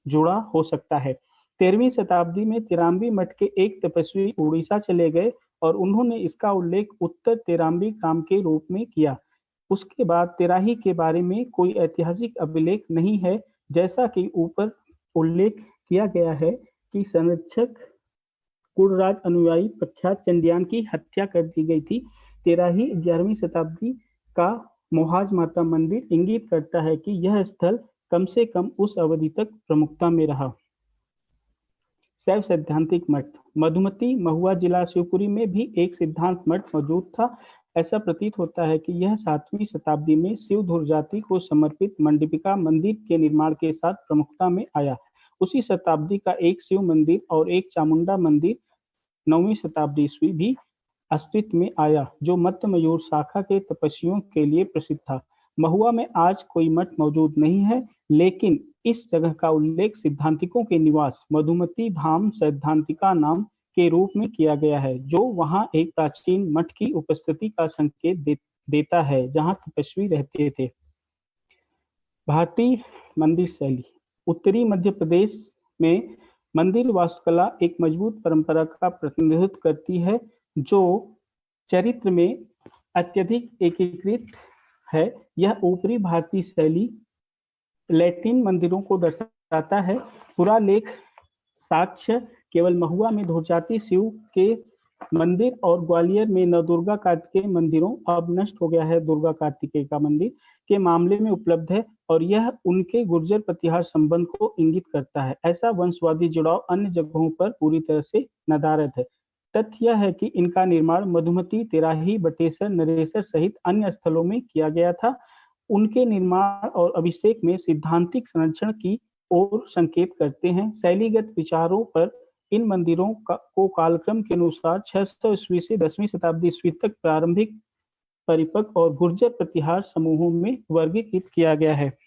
जुड़ा हो सकता है। 13वीं शताब्दी में तिराम्बी मठ के एक तपस्वी उड़ीसा चले गए और उन्होंने इसका उल्लेख उत्तर तिराम्बी ग्राम के रूप में किया। उसके बाद तिराही के बारे में कोई ऐतिहासिक अभिलेख नहीं है। जैसा कि ऊपर उल्लेख किया गया है कि संरक्षक कुड़राज अनुयायी प्रख्यात चंदियान की हत्या कर दी गई थी। तिराही 11वीं शताब्दी का मोहाज माता मंदिर इंगित करता है कि यह स्थल कम से कम उस अवधि तक प्रमुखता में रहा। शैव सैद्धांतिक मठ। मधुमती, महुआ जिला शिवपुरी में भी एक सिद्धांत मठ मौजूद था। ऐसा प्रतीत होता है कि यह 7वीं शताब्दी में शिव धुर जाति को समर्पित मंडिपिका मंदिर के निर्माण के साथ प्रमुखता में आया। उसी शताब्दी का एक शिव मंदिर और एक चामुंडा मंदिर 9वीं शताब्दी ईस्वी भी अस्तित्व में आया, जो मत्त मयूर शाखा के तपस्वियों के लिए प्रसिद्ध था। महुआ में आज कोई मठ मौजूद नहीं है, लेकिन इस जगह का उल्लेख सिद्धांतिकों के निवास मधुमती धाम सैद्धांतिका नाम के रूप में किया गया है, जो वहां एक प्राचीन मठ की उपस्थिति का संकेत देता है, जहां तपस्वी रहते थे। भारतीय मंदिर शैली। उत्तरी मध्य प्रदेश में मंदिर वास्तुकला एक मजबूत परंपरा का प्रतिनिधित्व करती है, जो चरित्र में अत्यधिक एकीकृत है। यह ऊपरी भारतीय शैली लैटिन मंदिरों को दर्शाता है। पूरा लेख साक्ष्य केवल महुआ में धुरजाति शिव के मंदिर और ग्वालियर में नवदुर्गा कार्तिकेय मंदिरों, अब नष्ट हो गया है दुर्गा कार्तिकेय का मंदिर, के मामले में उपलब्ध है और यह उनके गुर्जर प्रतिहार संबंध को इंगित करता है। ऐसा वंशवादी जुड़ाव अन्य जगहों पर पूरी तरह से नदारद है। तथ्य यह है कि इनका निर्माण मधुमती, तिराही, बटेसर, नरेसर सहित अन्य स्थलों में किया गया था। उनके निर्माण और अभिषेक में सिद्धांतिक संरक्षण की ओर संकेत करते हैं। शैलीगत विचारों पर इन मंदिरों को कालक्रम के अनुसार 600 ईस्वी से 10वीं शताब्दी ईस्वी तक प्रारंभिक, परिपक्व और गुर्जर प्रतिहार समूहों में वर्गीकृत किया गया है।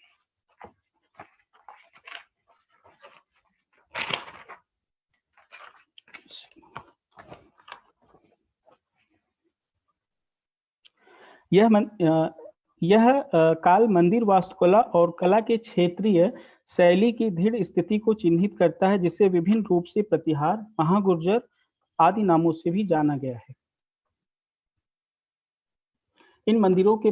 यह काल मंदिर वास्तुकला और कला के क्षेत्रीय शैली की दृढ़ स्थिति को चिन्हित करता है, जिसे विभिन्न रूप से प्रतिहार, महागुर्जर आदि नामों से भी जाना गया है। इन मंदिरों के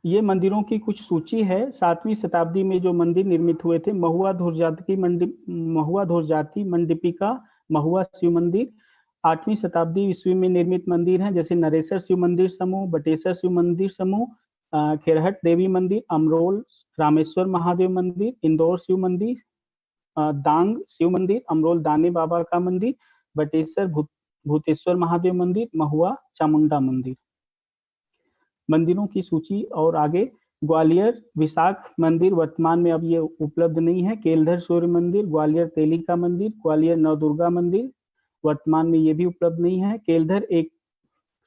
ये मंदिरों की कुछ सूची है। 7वीं शताब्दी में जो मंदिर निर्मित हुए थे, महुआ धुरजाति मंडिपिका, महुआ शिव मंदिर 8वीं शताब्दी ईस्वी में निर्मित मंदिर हैं, जैसे नरेसर शिव मंदिर समूह, बटेसर शिव मंदिर समूह, खेरहट देवी मंदिर, अमरोल रामेश्वर महादेव मंदिर, इंदौर शिव मंदिर, दांग शिव मंदिर, अमरोल दाने बाबा का मंदिर, बटेसर भूतेश्वर महादेव मंदिर, महुआ चामुंडा मंदिर। मंदिरों की सूची और आगे, ग्वालियर विशाख मंदिर वर्तमान में अब ये उपलब्ध नहीं है, केलधर सूर्य मंदिर, ग्वालियर तेलिका मंदिर, ग्वालियर नवदुर्गा मंदिर वर्तमान में ये भी उपलब्ध नहीं है, केलधर एक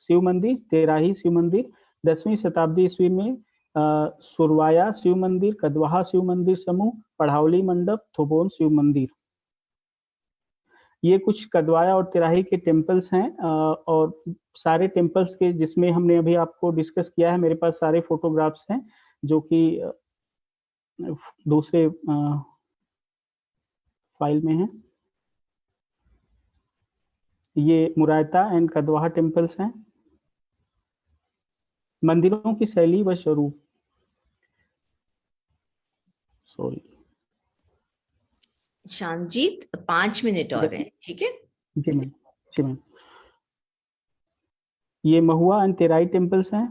शिव मंदिर, तेराही शिव मंदिर, 10वीं शताब्दी ईस्वी में सुरवाया शिव मंदिर, कदवाहा शिव मंदिर समूह, पढ़ावली मंडप, थोबोन शिव मंदिर। ये कुछ कदवाया और तेराही के टेम्पल्स हैं, और सारे टेम्पल्स के जिसमें हमने अभी आपको डिस्कस किया है, मेरे पास सारे फोटोग्राफ्स हैं जो कि दूसरे फाइल में हैं। ये मुरायता एंड कदवाहा टेम्पल्स हैं। मंदिरों की शैली व स्वरूप, सॉरी शांतजीत 5 मिनट और हैं, ठीक है? जी मैम, जी मैम। ये महुआ एंड तेराई टेम्पल्स हैं,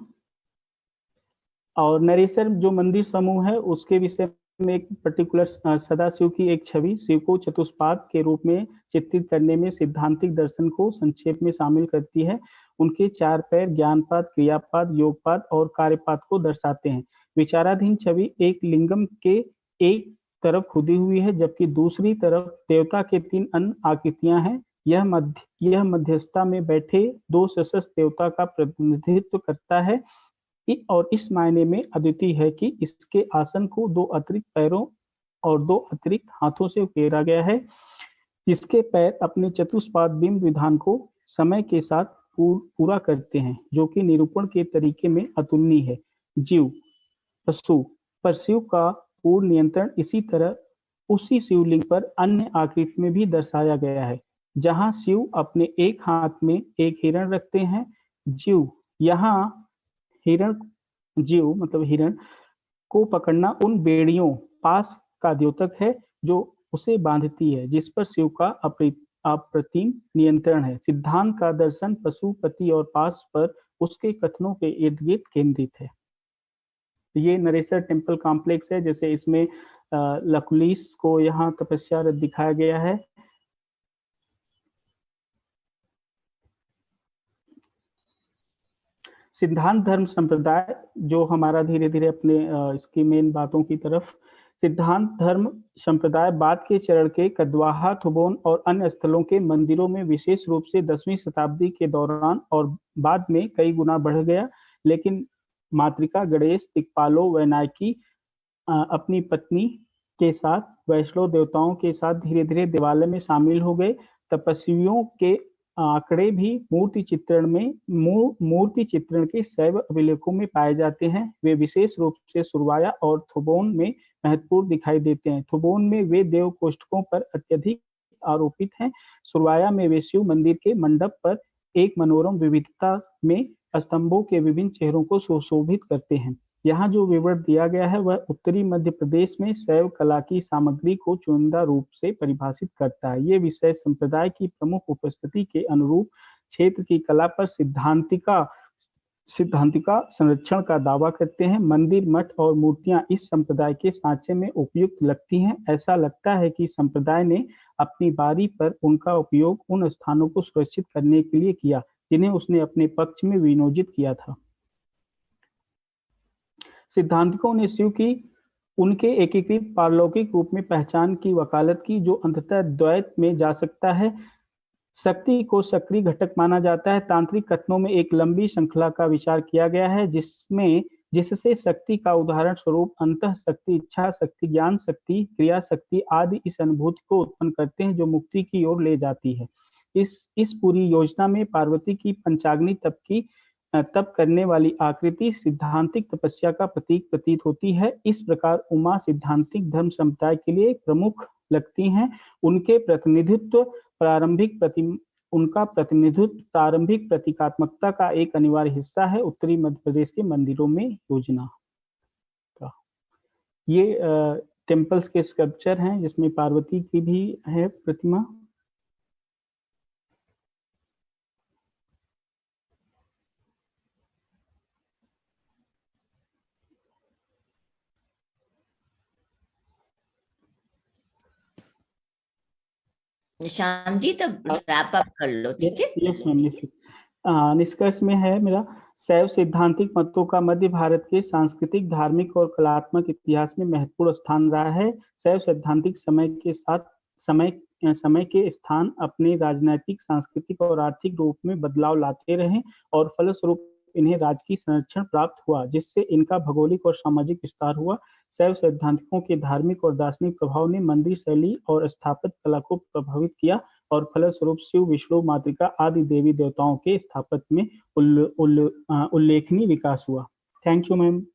और नरेसर जो मंदिर समूह है उसके विषय में एक पर्टिकुलर सदाशिव की एक छवि शिव को चतुष्पाद के रूप में चित्रित करने में सिद्धांतिक दर्शन को संक्षेप में शामिल करती है। उनके 4 पैर ज्ञानपाद, क्रियापाद, योगपाद और कार्यपाद को दर्शाते हैं। विचाराधीन छवि एक लिंगम के एक तरफ खुदी हुई है, जबकि दूसरी तरफ देवता के 3 अन्य आकृतियां हैं। यह मध्यस्थता में बैठे 2 सशस्त्र देवता का प्रतिनिधित्व करता है, और इस मायने में अद्वितीय है कि इसके आसन को 2 अतिरिक्त पैरों और 2 अतिरिक्त हाथों से घेरा गया है, जिसके पैर अपने चतुष्पाद बिंब विधान को समय के साथ पूरा करते हैं, जो कि निरूपण के तरीके में अतुलनीय है। जीव पशु पर शिव का पूर्ण नियंत्रण इसी तरह उसी शिवलिंग पर अन्य आकृति में भी दर्शाया गया है, जहां शिव अपने एक हाथ में एक हिरण रखते हैं। जीव यहाँ जीव मतलब हिरण को पकड़ना उन बेड़ियों पास का द्योतक है जो उसे बांधती है, जिस पर शिव का अप्रतिम नियंत्रण है। सिद्धांत का दर्शन पशुपति और पास पर उसके कथनों के इर्द गिर्द केंद्रित है। ये नरेसर टेम्पल कॉम्प्लेक्स है, जैसे इसमें लकुलिस को यहाँ तपस्यारत दिखाया गया है। सिद्धांत धर्म संप्रदाय, जो हमारा धीरे धीरे अपने इसकी मेन बातों की तरफ, सिद्धांत धर्म संप्रदाय बाद के चरण के कदवाहा, थोबोन और अन्य स्थलों के मंदिरों में विशेष रूप से 10वीं शताब्दी के दौरान और बाद में कई गुना बढ़ गया, लेकिन मातृका गणेश, दिक्पालो व नायकी अपनी पत्नी के साथ वैष्णव देवताओं के साथ धीरे धीरे देवालय में शामिल हो गए। तपस्वियों के आंकड़े भी मूर्ति चित्रण के शैव अभिलेखों में पाए जाते हैं। वे विशेष रूप से सुरवाया और थोबोन में महत्वपूर्ण दिखाई देते हैं। थोबोन में वे देव कोष्ठकों पर अत्यधिक आरोपित हैं। सुरवाया में वे शिव मंदिर के मंडप पर एक मनोरम विविधता में स्तंभों के विभिन्न चेहरों को सुशोभित करते हैं। यहाँ जो विवरण दिया गया है वह उत्तरी मध्य प्रदेश में शैव कला की सामग्री को चुनिंदा रूप से परिभाषित करता है। ये विषय संप्रदाय की प्रमुख उपस्थिति के अनुरूप क्षेत्र की कला पर सिद्धांतिका संरक्षण का दावा करते हैं। मंदिर, मठ और मूर्तियां इस संप्रदाय के सांचे में उपयुक्त लगती हैं। ऐसा लगता है कि संप्रदाय ने अपनी बारी पर उनका उपयोग उन स्थानों को सुरक्षित करने के लिए किया जिन्हें उसने अपने पक्ष में विनियोजित किया था। सिद्धांतिकों ने शिव की उनके एकीकृत पारलौकिक रूप में पहचान की वकालत की, जो अंततः द्वैत में जा सकता है। शक्ति को सक्रिय घटक माना जाता है। तांत्रिक कथनों में एक लंबी श्रृंखला का विचार किया गया है, जिससे शक्ति का उदाहरण स्वरूप अंतः शक्ति, इच्छा शक्ति, ज्ञान शक्ति, क्रिया शक्ति आदि इस अनुभूति को उत्पन्न करते हैं जो मुक्ति की ओर ले जाती है। इस पूरी योजना में पार्वती की पंचाग्नि तप करने वाली आकृति सिद्धांतिक तपस्या का प्रतीक प्रतीत होती है। इस प्रकार उमा सिद्धांतिक धर्म संप्रदाय के लिए प्रमुख लगती हैं। उनका प्रतिनिधित्व प्रारंभिक प्रतीकात्मकता का एक अनिवार्य हिस्सा है। उत्तरी मध्य प्रदेश के मंदिरों में योजना का ये टेम्पल्स के स्कल्पचर हैं, जिसमें पार्वती की भी है प्रतिमा। श्याम जी, तो रैप अप कर लो, ठीक है? यस मैम, निष्कर्ष में है मेरा, शैव सैद्धांतिक मतों का मध्य भारत के सांस्कृतिक, धार्मिक और कलात्मक इतिहास में महत्वपूर्ण स्थान रहा है। शैव सैद्धांतिक समय के साथ समय के स्थान अपने राजनैतिक, सांस्कृतिक और आर्थिक रूप में बदलाव लाते रहे और फलस्वरूप इन्हें राजकीय संरक्षण प्राप्त हुआ, जिससे इनका भौगोलिक और सामाजिक विस्तार हुआ। शैव सैद्धांतिकों के धार्मिक और दार्शनिक प्रभाव ने मंदिर शैली और स्थापत्य कला को प्रभावित किया और फलस्वरूप शिव, विष्णु, मातृका आदि देवी देवताओं के स्थापत्य में उल्लेखनीय विकास हुआ। Thank you ma'am.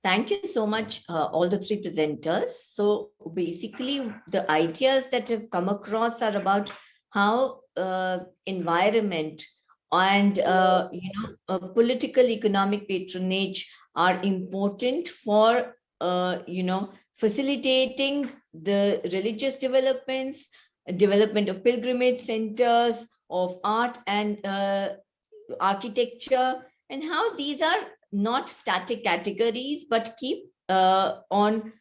Thank you so much, all the three presenters. So basically, the ideas that have come across are about how environment and political economic patronage are important for facilitating the religious development of pilgrimage centers, of art and architecture, and how these are not static categories, but keep on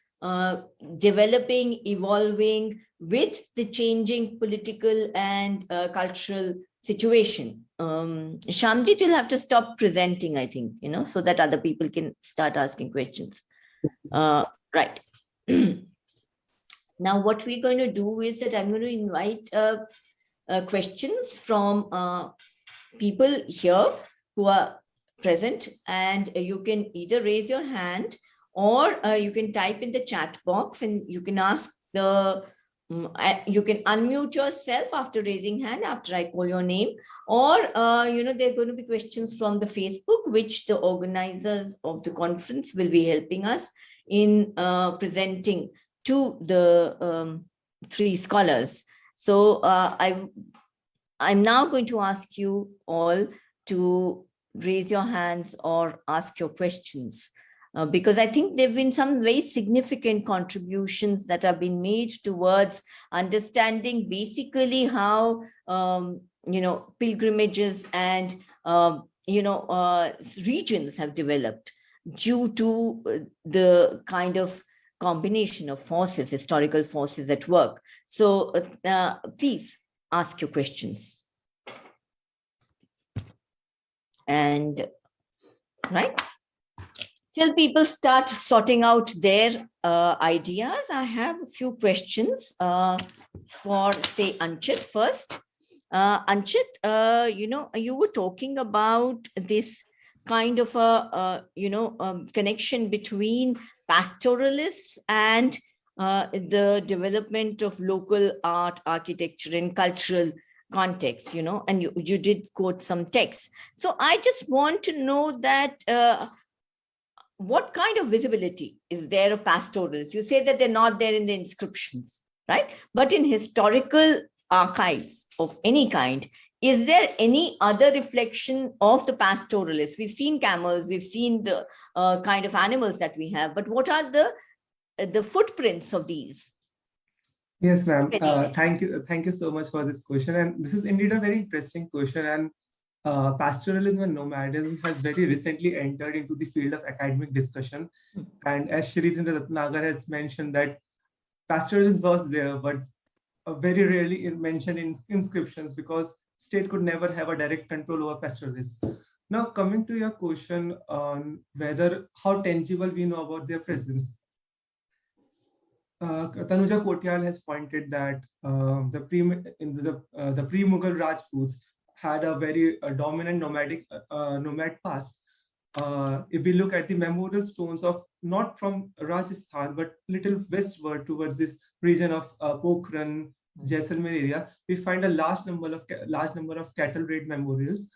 developing, evolving with the changing political and cultural situation. Shamjit, you'll have to stop presenting, I think, so that other people can start asking questions. Right. Now, what we're going to do is that I'm going to invite questions from people here who are present, and you can either raise your hand or you can type in the chat box and you can ask you can unmute yourself after raising hand after I call your name, or there are going to be questions from the Facebook, which the organizers of the conference will be helping us in presenting to the three scholars. So I'm now going to ask you all to raise your hands or ask your questions, because I think there have been some very significant contributions that have been made towards understanding basically how pilgrimages and regions have developed due to the kind of combination of forces, historical forces at work. So please ask your questions. And right, till people start sorting out their ideas, I have a few questions for, say, Anchit first. Anchit, you were talking about this kind of a connection between pastoralists and the development of local art, architecture, and cultural context, and you did quote some texts. So I just want to know that what kind of visibility is there of pastoralists? You say that they're not there in the inscriptions, right? But in historical archives of any kind, is there any other reflection of the pastoralists? We've seen camels, we've seen the kind of animals that we have, but what are the footprints of these? Yes, ma'am. Thank you so much for this question. And this is indeed a very interesting question. And pastoralism and nomadism has very recently entered into the field of academic discussion. And as Shri Jindal Ratnagar has mentioned, that pastoralism was there, but very rarely mentioned in inscriptions, because state could never have a direct control over pastoralists. Now, coming to your question on how tangible we know about their presence. Tanuja Kotyal has pointed that the pre-Mughal Rajputs had a very dominant nomad past. If we look at the memorial stones of not from Rajasthan but little westward towards this region of Pokhran, Jaisalmer area, we find a large number of cattle raid memorials.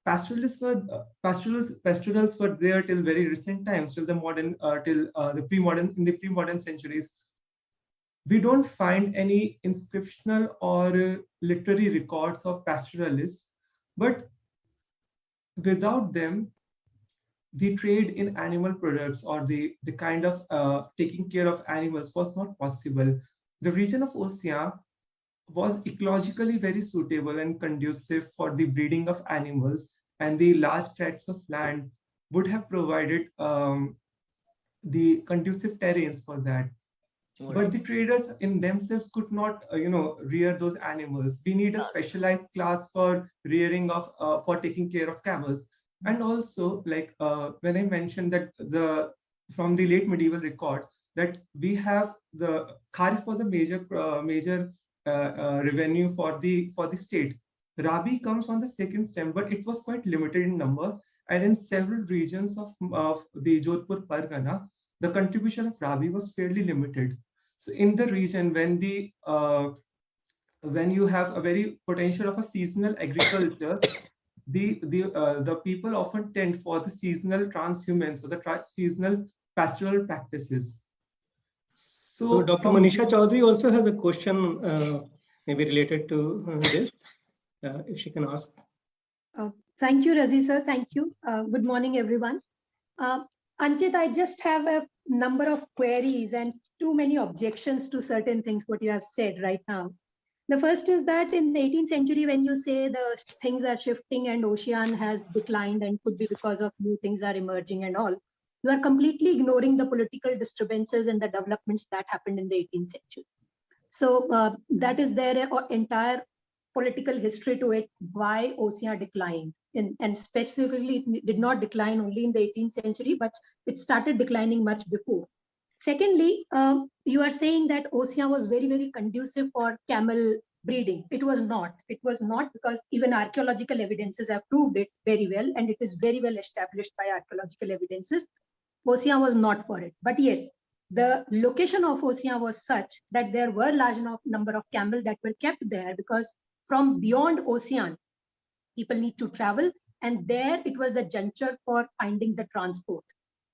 Pastoralists were there till very recent times, till the pre-modern centuries. We don't find any inscriptional or literary records of pastoralists, but without them, the trade in animal products or the kind of taking care of animals was not possible. The region of Osia was ecologically very suitable and conducive for the breeding of animals, and the large tracts of land would have provided the conducive terrains for that. All but right. the traders in themselves could not, rear those animals. We need a specialized class for rearing of, for taking care of camels. And also, like when I mentioned that from the late medieval records, that we have the Kharif was a major revenue for the state. Rabi comes on the second stem, but it was quite limited in number. And in several regions of the Jodhpur Pargana, the contribution of Rabi was fairly limited. So in the region, when you have a very potential of a seasonal agriculture, the people often tend for the seasonal transhumance, or the seasonal pastoral practices. So Dr. Manisha Chaudhary also has a question, maybe related to this, if she can ask. Thank you, Razi sir. Thank you. Good morning, everyone. Anchit, I just have a number of queries and too many objections to certain things what you have said right now. The first is that in the 18th century, when you say the things are shifting and ocean has declined and could be because of new things are emerging and all, you are completely ignoring the political disturbances and the developments that happened in the 18th century. So that is their entire political history to it, why Oceania declined. And specifically, it did not decline only in the 18th century, but it started declining much before. Secondly, you are saying that Oceania was very, very conducive for camel breeding. It was not. It was not, because even archaeological evidences have proved it very well, and it is very well established by archaeological evidences. Oceania was not for it. But yes, the location of Oceania was such that there were large enough number of camels that were kept there, because from beyond Oceania, people need to travel, and there it was the juncture for finding the transport.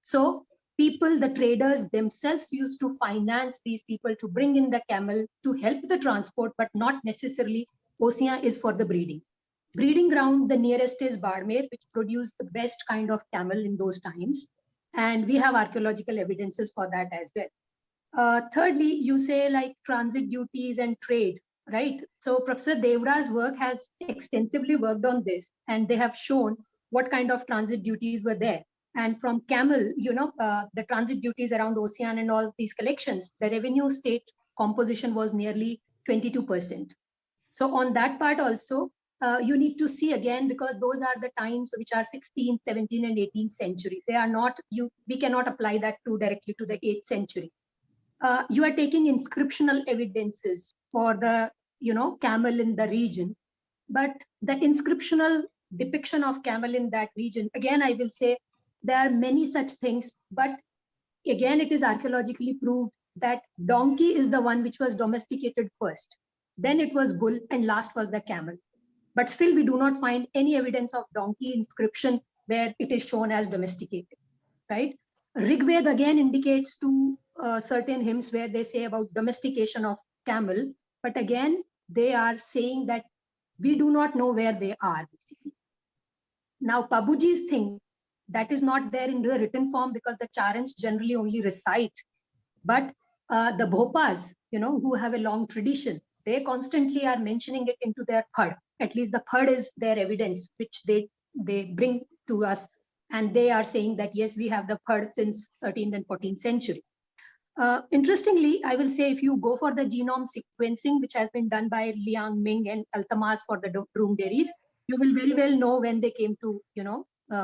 So people, the traders themselves used to finance these people to bring in the camel to help the transport, but not necessarily Oceania is for the breeding. Breeding ground, the nearest is Barmer, which produced the best kind of camel in those times. And we have archaeological evidences for that as well. Thirdly, you say like transit duties and trade, right? So Professor Devra's work has extensively worked on this, and they have shown what kind of transit duties were there. And from camel, the transit duties around Oceania and all these collections, the revenue state composition was nearly 22%. So on that part also, you need to see again, because those are the times which are 16th, 17th, and 18th century. They are not, we cannot apply that directly to the 8th century. You are taking inscriptional evidences for the, camel in the region, but the inscriptional depiction of camel in that region, again, I will say there are many such things, but again, it is archaeologically proved that donkey is the one which was domesticated first. Then it was bull, and last was the camel. But still, we do not find any evidence of donkey inscription where it is shown as domesticated, right? Rigved again indicates to certain hymns where they say about domestication of camel, but again, they are saying that we do not know where they are, basically. Now, Pabuji's thing, that is not there in the written form, because the Charans generally only recite, but the Bhopas, who have a long tradition, they constantly are mentioning it into their Phad. At least the Phad is their evidence, which they bring to us. And they are saying that, yes, we have the Phad since 13th and 14th century. Interestingly, I will say, if you go for the genome sequencing, which has been done by Liang Ming and Altamas for the Dromedari's, you will very well know when they came to,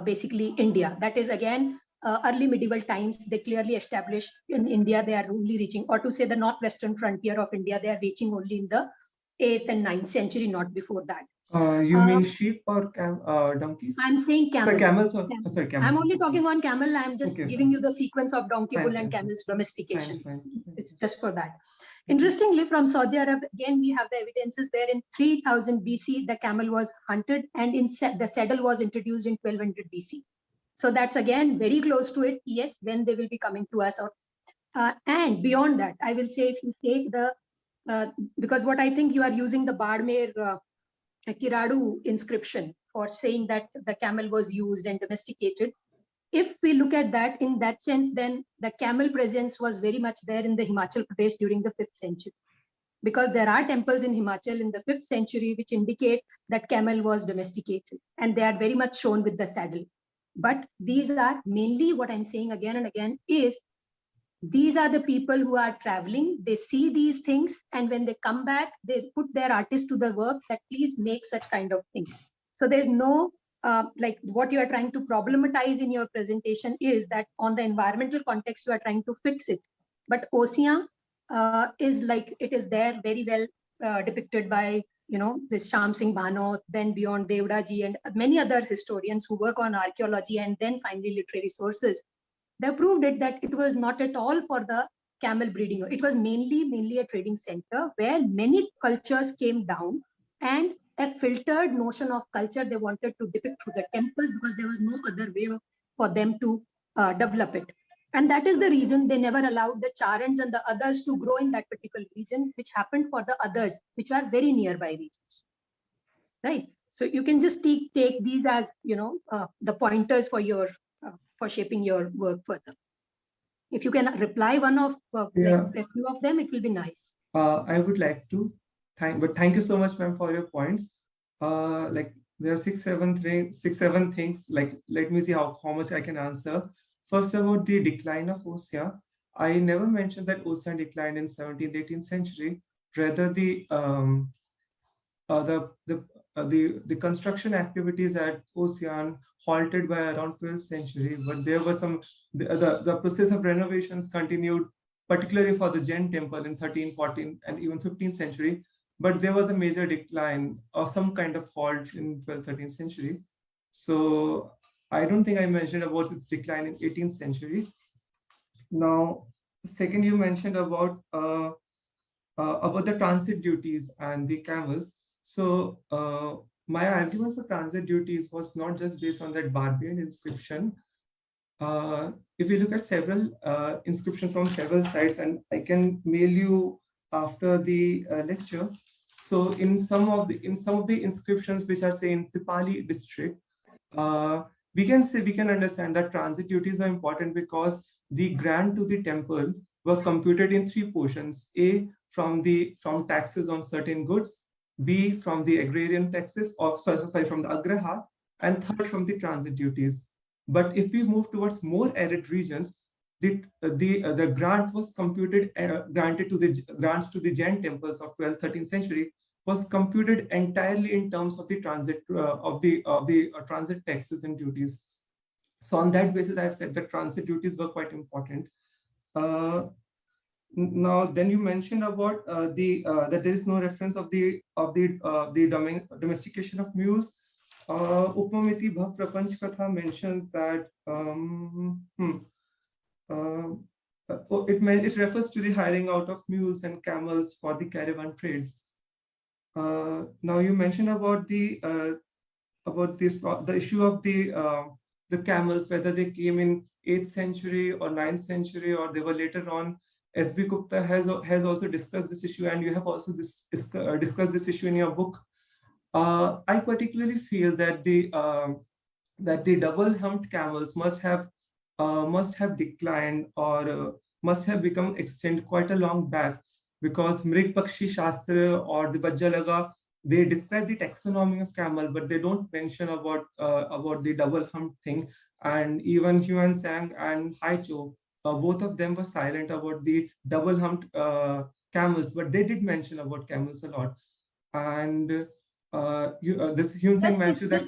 basically India. That is, again, early medieval times. They clearly established in India, they are only reaching, or to say the northwestern frontier of India, they are reaching only in the 8th and 9th century, not before that. You mean sheep or donkeys? I'm saying camel. Camels. Sorry, camels. I'm only talking on camel. I'm just giving you the sequence of donkey, bull, and fine, camel's domestication. Fine. It's just for that. Interestingly, from Saudi Arabia, again, we have the evidences where in 3000 BC, the camel was hunted, and the saddle was introduced in 1200 BC. So that's again very close to it. Yes, when they will be coming to us. And beyond that, I will say, if you take the, because what I think you are using the Barmer Kiradu inscription for saying that the camel was used and domesticated. If we look at that in that sense, then the camel presence was very much there in the Himachal Pradesh during the 5th century, because there are temples in Himachal in the 5th century which indicate that camel was domesticated, and they are very much shown with the saddle. But these are mainly, what I'm saying again and again is, These are the people who are traveling. They see these things, and when they come back, they put their artists to the work that please make such kind of things. So there's no like what you are trying to problematize in your presentation is that on the environmental context you are trying to fix it, but Ocean is like it is there very well depicted by this Shyam Singh Bhanot, then beyond Devda ji and many other historians who work on archaeology and then finally literary sources. They proved it that it was not at all for the camel breeding. It was mainly a trading center where many cultures came down, and a filtered notion of culture they wanted to depict through the temples because there was no other way for them to develop it. And that is the reason they never allowed the Charans and the others to grow in that particular region, which happened for the others, which are very nearby regions, right? So you can just take these as the pointers for your for shaping your work further. If you can reply one of like a few of them, it will be nice. I would like to thank you so much, ma'am, for your points. Like there are six, seven things. Like let me see how much I can answer. First, about the decline of Ocean. I never mentioned that Ocean declined in 17th, 18th century. Rather, the construction activities at Ocean halted by around 12th century, but there was the process of renovations continued, particularly for the Jain temple in 13th, 14th, and even 15th century. But there was a major decline or some kind of halt in 12th, 13th century. So I don't think I mentioned about its decline in 18th century. Now, second, you mentioned about the transit duties and the camels. So my argument for transit duties was not just based on that Barbarian inscription. If you look at several inscriptions from several sites, and I can mail you after the lecture. So in some of the inscriptions which are say in Tipali district, we can understand that transit duties are important because the grant to the temple were computed in three portions: A, from taxes on certain goods; B, from the agrarian taxes, from the agraha; and third, from the transit duties. But if we move towards more arid regions, the grant was computed, grants to the Jain temples of 12th, 13th century was computed entirely in terms of the transit transit taxes and duties. So on that basis, I've said that transit duties were quite important. Now, then you mentioned about that there is no reference of the domestication of mules. Upamiti Bhav Prapanch Katha mentions that it refers to the hiring out of mules and camels for the caravan trade. Now you mentioned about the issue of the camels, whether they came in 8th century or 9th century or they were later on. S.B. Gupta has also discussed this issue, and you have also discussed this issue in your book. I particularly feel that the double-humped camels must have declined or must have become extinct quite a long back, because Mrig Pakshi Shastra or the Vajjalaga, they describe the taxonomy of camel, but they don't mention about the double-humped thing. And even Huan Sang and Haicho, both of them were silent about the double-humped camels, but they did mention about camels a lot. And this Huan Sang mentioned that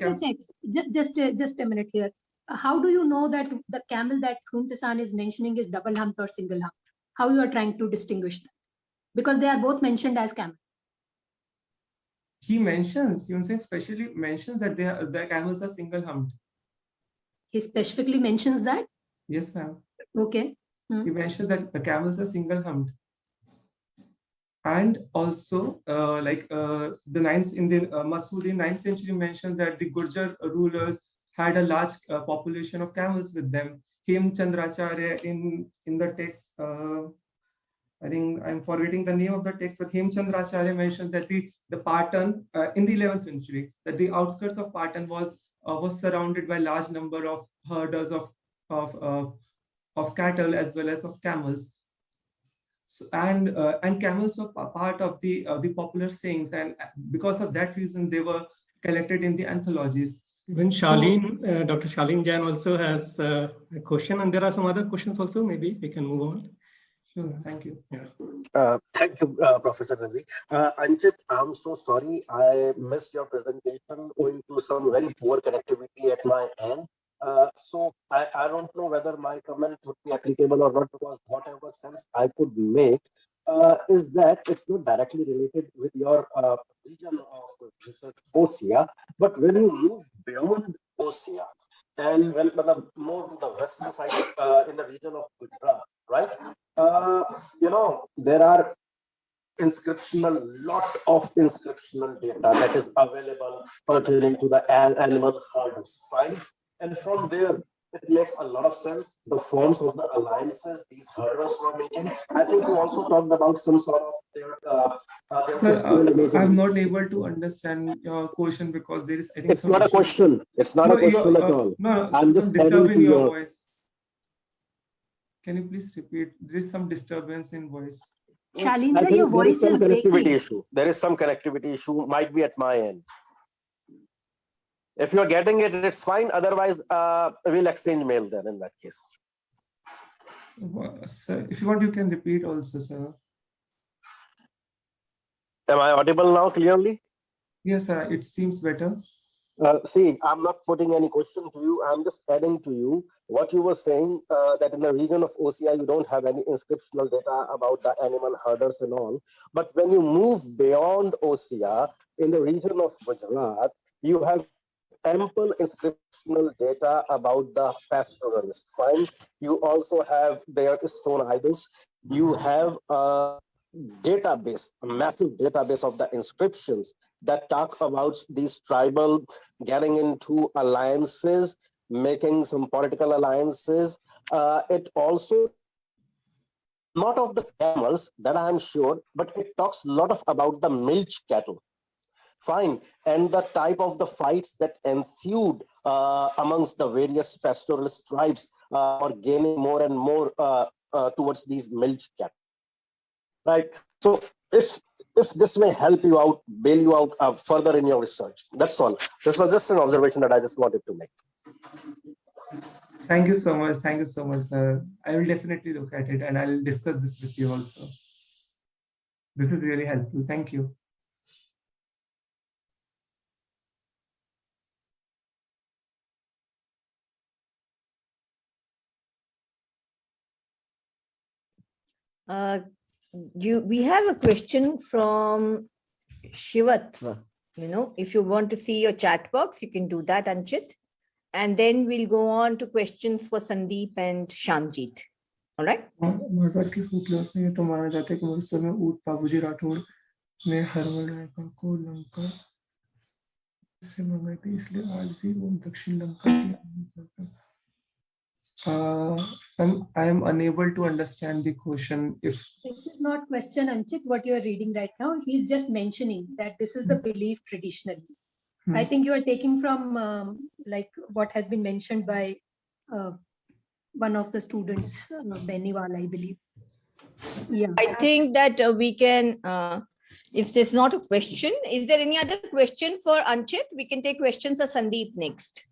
just a minute here. How do you know that the camel that Khuntesan is mentioning is double-humped or single-humped? How you are trying to distinguish them? Because they are both mentioned as camel. Huan Sang specially mentions that the camels are single-humped. He specifically mentions that? Yes, ma'am. Okay. He mentions that the camels are single-humped. And also, the Masudi 9th century mentions that the Gurjar rulers had a large population of camels with them. Hem Chandracharya in the text, I think I'm forgetting the name of the text, but Hem Chandracharya mentions that the Patan in the 11th century, that the outskirts of Patan was surrounded by large number of herders of cattle as well as of camels. So, and camels were part of the popular sayings, and because of that reason, they were collected in the anthologies. When Shaleen, Dr. Shaleen Jain also has a question, and there are some other questions also. Maybe we can move on. Sure, thank you. Yeah. Thank you, Professor Razi. Anchit, I'm so sorry I missed your presentation owing to some very poor connectivity at my end. So I don't know whether my comment would be applicable or not, because whatever sense I could make is that it's not directly related with your region of research, OSIA, but when you move beyond OSIA and when more to the western side in the region of Gujarat, right? There are lot of inscriptional data that is available pertaining to the animal herders, fine? And from there, it makes a lot of sense. The forms of the alliances these herders were making. I think you also talked about some sort of their Sir, I'm not able to understand your question because there is. I think it's not a question. It's not a question at all. No, I'm just adding to your your voice. Can you please repeat? There is some disturbance in voice. Shalinza, your voice is breaking. issue. There is some connectivity issue. Might be at my end. If you're getting it, it's fine. Otherwise, we'll exchange mail then in that case. Sir, if you want, you can repeat also, sir. Am I audible now clearly? Yes, sir. It seems better. See, I'm not putting any question to you. I'm just adding to you what you were saying, that in the region of OSIA, you don't have any inscriptional data about the animal herders and all. But when you move beyond OSIA, in the region of Gujarat, you have ample inscriptional data about the pastoralists. Fine. You also have their stone idols. You have a database, a massive database of the inscriptions that talk about these tribal getting into alliances, making some political alliances. It also, not of the camels, that I'm sure, but it talks a lot about the milch cattle. Fine. And the type of the fights that ensued amongst the various pastoralist tribes are gaining more and more towards these milch cattle. Right. So if this may help you out, bail you out further in your research, that's all. This was just an observation that I just wanted to make. Thank you so much. Thank you so much, sir. I will definitely look at it and I'll discuss this with you also. This is really helpful. Thank you. We have a question from Shivatva. If you want to see your chat box, you can do that, Anchit. And then we'll go on to questions for Sandeep and Shamjit. All right? I am unable to understand the question. If this is not question, Anchit, what you are reading right now, he's just mentioning that this is the belief traditionally. I think you are taking from like what has been mentioned by one of the students, Beniwal, I believe. Yeah. I think that we can, if there's not a question, is there any other question for Anchit? We can take questions for Sandeep next.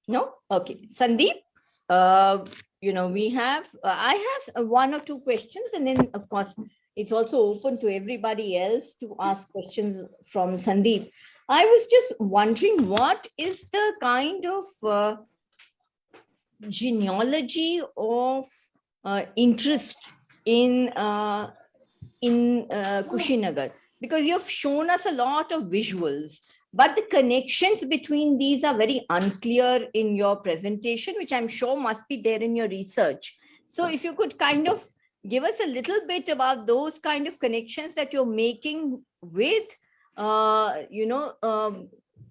No? Okay. Sandeep, we have, I have one or two questions, and then of course, it's also open to everybody else to ask questions from Sandeep. I was just wondering, what is the kind of genealogy of interest in Kushinagar? Because you've shown us a lot of visuals, but the connections between these are very unclear in your presentation, which I'm sure must be there in your research. So if you could kind of give us a little bit about those kind of connections that you're making with,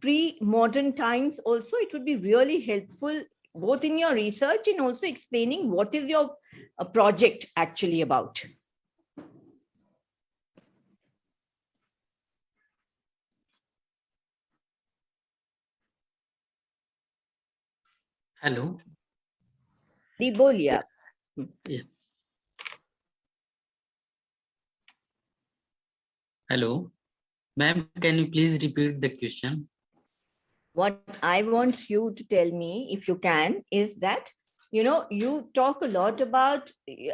pre-modern times also, it would be really helpful both in your research and also explaining what is your project actually about. Hello. Dibolia. Yeah. Hello. Ma'am, can you please repeat the question? What I want you to tell me, if you can, is that you talk a lot about,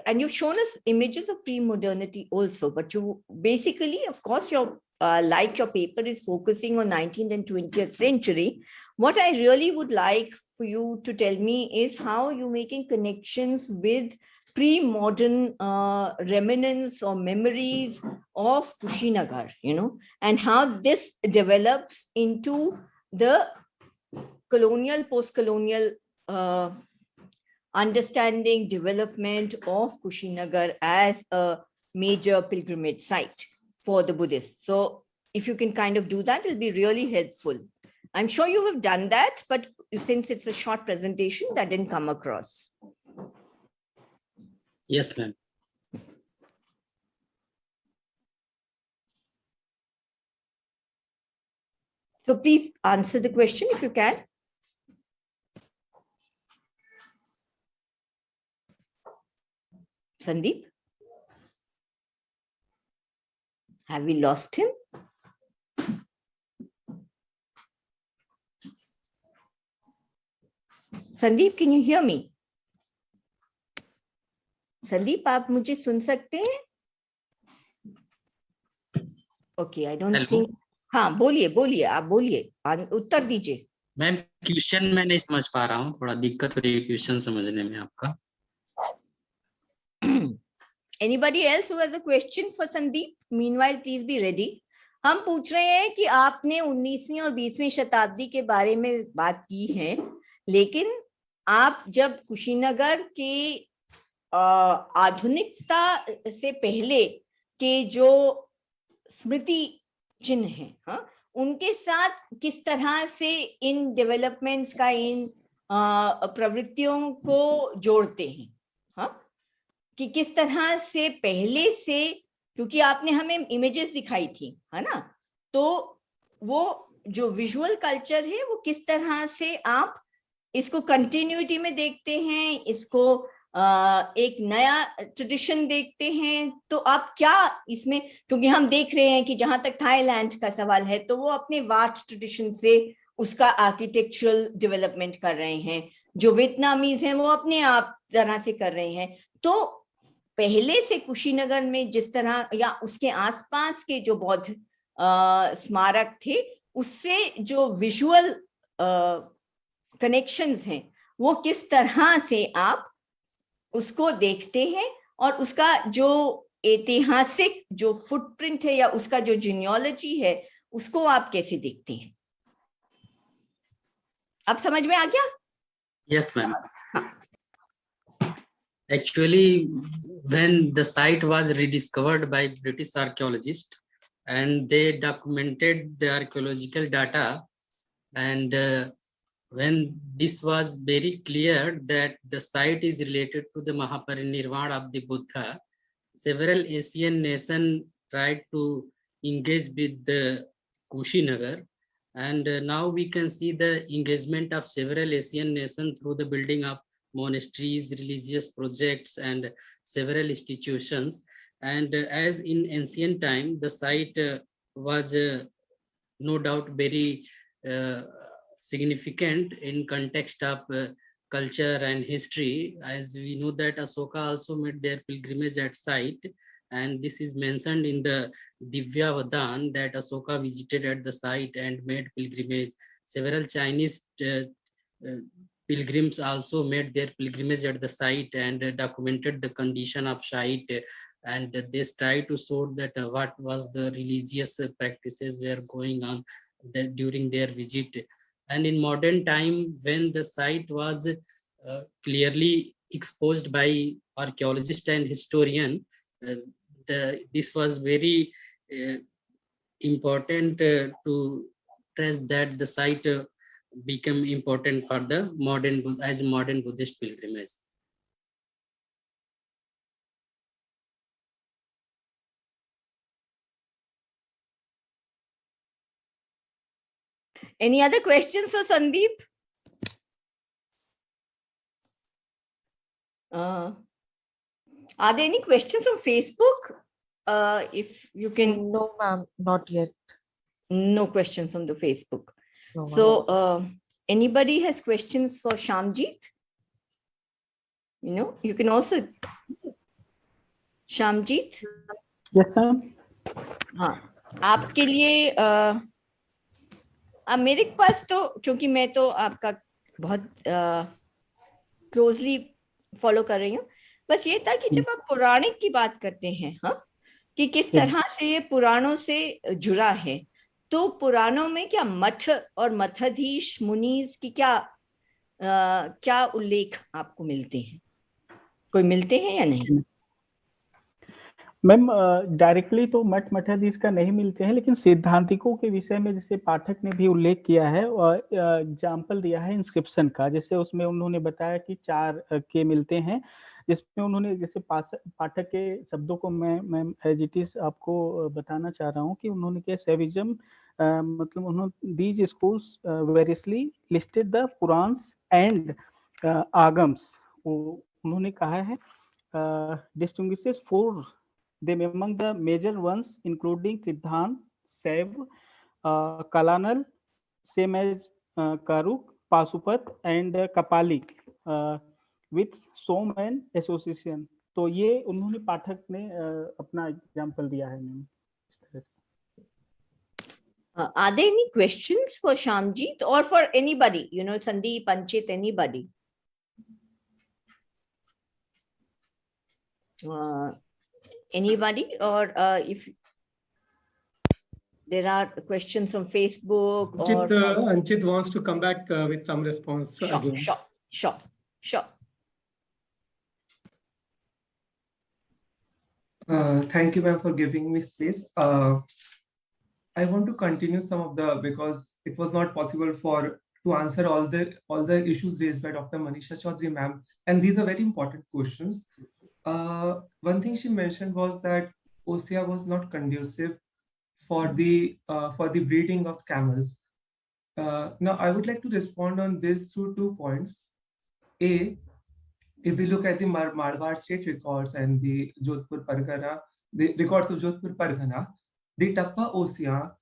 and you've shown us images of pre-modernity also, but you basically, of course, your paper is focusing on 19th and 20th century. What I really would like for you to tell me is how you're making connections with pre-modern remnants or memories of Kushinagar, and how this develops into the colonial, post-colonial understanding, development of Kushinagar as a major pilgrimage site for the Buddhists. So if you can kind of do that, it'll be really helpful. I'm sure you have done that, but since it's a short presentation, that didn't come across. Yes, ma'am. So please answer the question if you can. Sandeep? Have we lost him? Sandeep, can you hear me? Sandeep, आप मुझे सुन सकते हैं? Okay, I don't think. हाँ, बोलिए, आप बोलिए, उत्तर दीजिए. Ma'am, question मैं नहीं समझ पा रहा हूँ, थोड़ा दिक्कत हो रही है क्वेश्चन समझने में आपका. Anybody else who has a question for Sandeep? Meanwhile, please be ready. हम पूछ रहे हैं कि आपने 19वीं और 20वीं शताब्दी के बारे में बात की है, लेकिन आप जब कुशीनगर के आधुनिकता से पहले के जो स्मृति चिन्ह हैं, हाँ, उनके साथ किस तरह से इन डेवलपमेंट्स का, इन प्रवृत्तियों को जोड़ते हैं, हाँ, कि किस तरह से पहले से, क्योंकि आपने हमें इमेजेस दिखाई थी, है ना, तो वो जो विजुअल कल्चर है वो किस तरह से आप इसको कंटिन्यूटी में देखते हैं, इसको एक नया ट्रेडिशन देखते हैं, तो आप क्या इसमें, क्योंकि हम देख रहे हैं कि जहां तक थाईलैंड का सवाल है तो वो अपने वाट ट्रेडिशन से उसका आर्किटेक्चरल डेवलपमेंट कर रहे हैं, जो वियतनामीज हैं वो अपने आप तरह से कर रहे हैं. तो पहले से कुशीनगर में जिस तरह या उसके आसपास के जो बौद्ध स्मारक थे, उससे जो विजुअल कनेक्शंस हैं वो किस तरह से आप उसको देखते हैं, और उसका जो ऐतिहासिक जो फुटप्रिंट है या उसका जो जीनियोलॉजी है उसको आप कैसे देखते हैं? आप समझ में आ गया? Yes, ma'am. Actually, when the site was rediscovered by British archaeologists and they documented the archaeological data, and when this was very clear that the site is related to the Mahaparinirvana of the Buddha, several Asian nations tried to engage with the Kushinagar, and now we can see the engagement of several Asian nations through the building of monasteries, religious projects, and several institutions. And as in ancient time, the site was no doubt very significant in context of culture and history, as we know that Asoka also made their pilgrimage at site, and this is mentioned in the Divyavadan that Asoka visited at the site and made pilgrimage. Several Chinese pilgrims also made their pilgrimage at the site and documented the condition of site, and they tried to show that what was the religious practices were going on during their visit. And in modern time, when the site was clearly exposed by archaeologists and historian, this was very important to stress that the site become important for the modern Buddhist pilgrimage. Any other questions for Sandeep? Are there any questions from Facebook? If you can. No, ma'am, not yet. No questions from the Facebook. No, so anybody has questions for Shamjit? You can also. Shamjit? Yes, ma'am. हाँ, आपके लिए मेरे पास तो, क्योंकि मैं तो आपका बहुत क्लोजली फॉलो कर रही हूँ, बस ये था कि जब आप पौराणिक की बात करते हैं, हाँ, कि किस तरह से ये पुराणों से जुड़ा है, तो पुराणों में क्या मठ और मठाधीश मुनीस की क्या उल्लेख आपको मिलते हैं? कोई मिलते हैं या नहीं? मैम डायरेक्टली तो मठ मठाधीश का नहीं मिलते हैं, लेकिन सिद्धांतिकों के विषय में जैसे पाठक ने भी उल्लेख किया है और एग्जाम्पल दिया है इंस्क्रिप्शन का। जैसे उसमें उन्होंने बताया कि 4 के मिलते हैं, जिसमें उन्होंने जैसे पाठक के शब्दों को मैं एज इट इज आपको बताना चाह रहा हूँ कि उन्होंने क्या सेविज्म मतलब उन्होंने these schools variously listed the Puranas and Agamas. उन्होंने कहा है distinguishes 4 them among the major ones including Siddhant, Saiv, Kalanal, same as Karuk, Pasupat and Kapali with Som and Association। तो ये उन्होंने पाठक ने अपना एग्जाम्पल दिया है मैम इस तरह से। Are there any questions for Shamjit or for anybody? Sandeep, Anchit, anybody? Anybody, or if there are questions from Facebook or Anchit wants to come back with some response again. Sure. Thank you, ma'am, for giving me space. I want to continue some of because it was not possible to answer all the issues raised by Dr. Manisha Chaudhary, ma'am, and these are very important questions. One thing she mentioned was that OSIA was not conducive for the breeding of camels. Now, I would like to respond on this through 2 points. A, if we look at the Marwar state records and the Jodhpur Pargana, the records of Jodhpur Pargana, the Tappa OSIA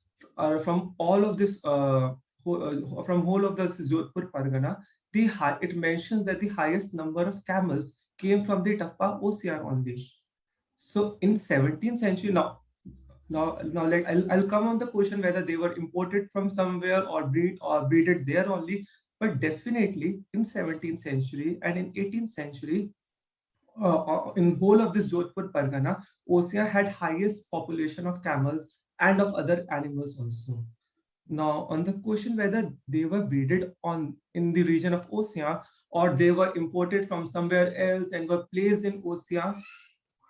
from all of this, from whole of this Jodhpur Pargana, it mentions that the highest number of camels came from the Tappa OSIA only. So in 17th century, now I'll come on the question whether they were imported from somewhere or breeded there only. But definitely in 17th century and in 18th century, in whole of this Jodhpur Pargana, OSIA had highest population of camels and of other animals also. Now, on the question whether they were breeded in the region of OSIA or they were imported from somewhere else and were placed in OSIA,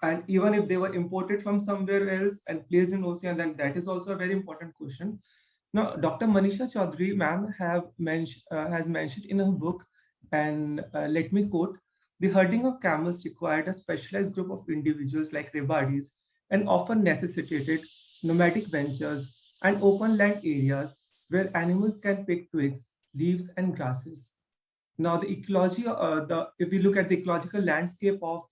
and even if they were imported from somewhere else and placed in OSIA, then that is also a very important question. Now, Dr. Manisha Chaudhary, ma'am, has mentioned in her book, and let me quote, the herding of camels required a specialized group of individuals like rebadis and often necessitated nomadic ventures and open land areas where animals can pick twigs, leaves, and grasses. Now, the ecology, if we look at the ecological landscape of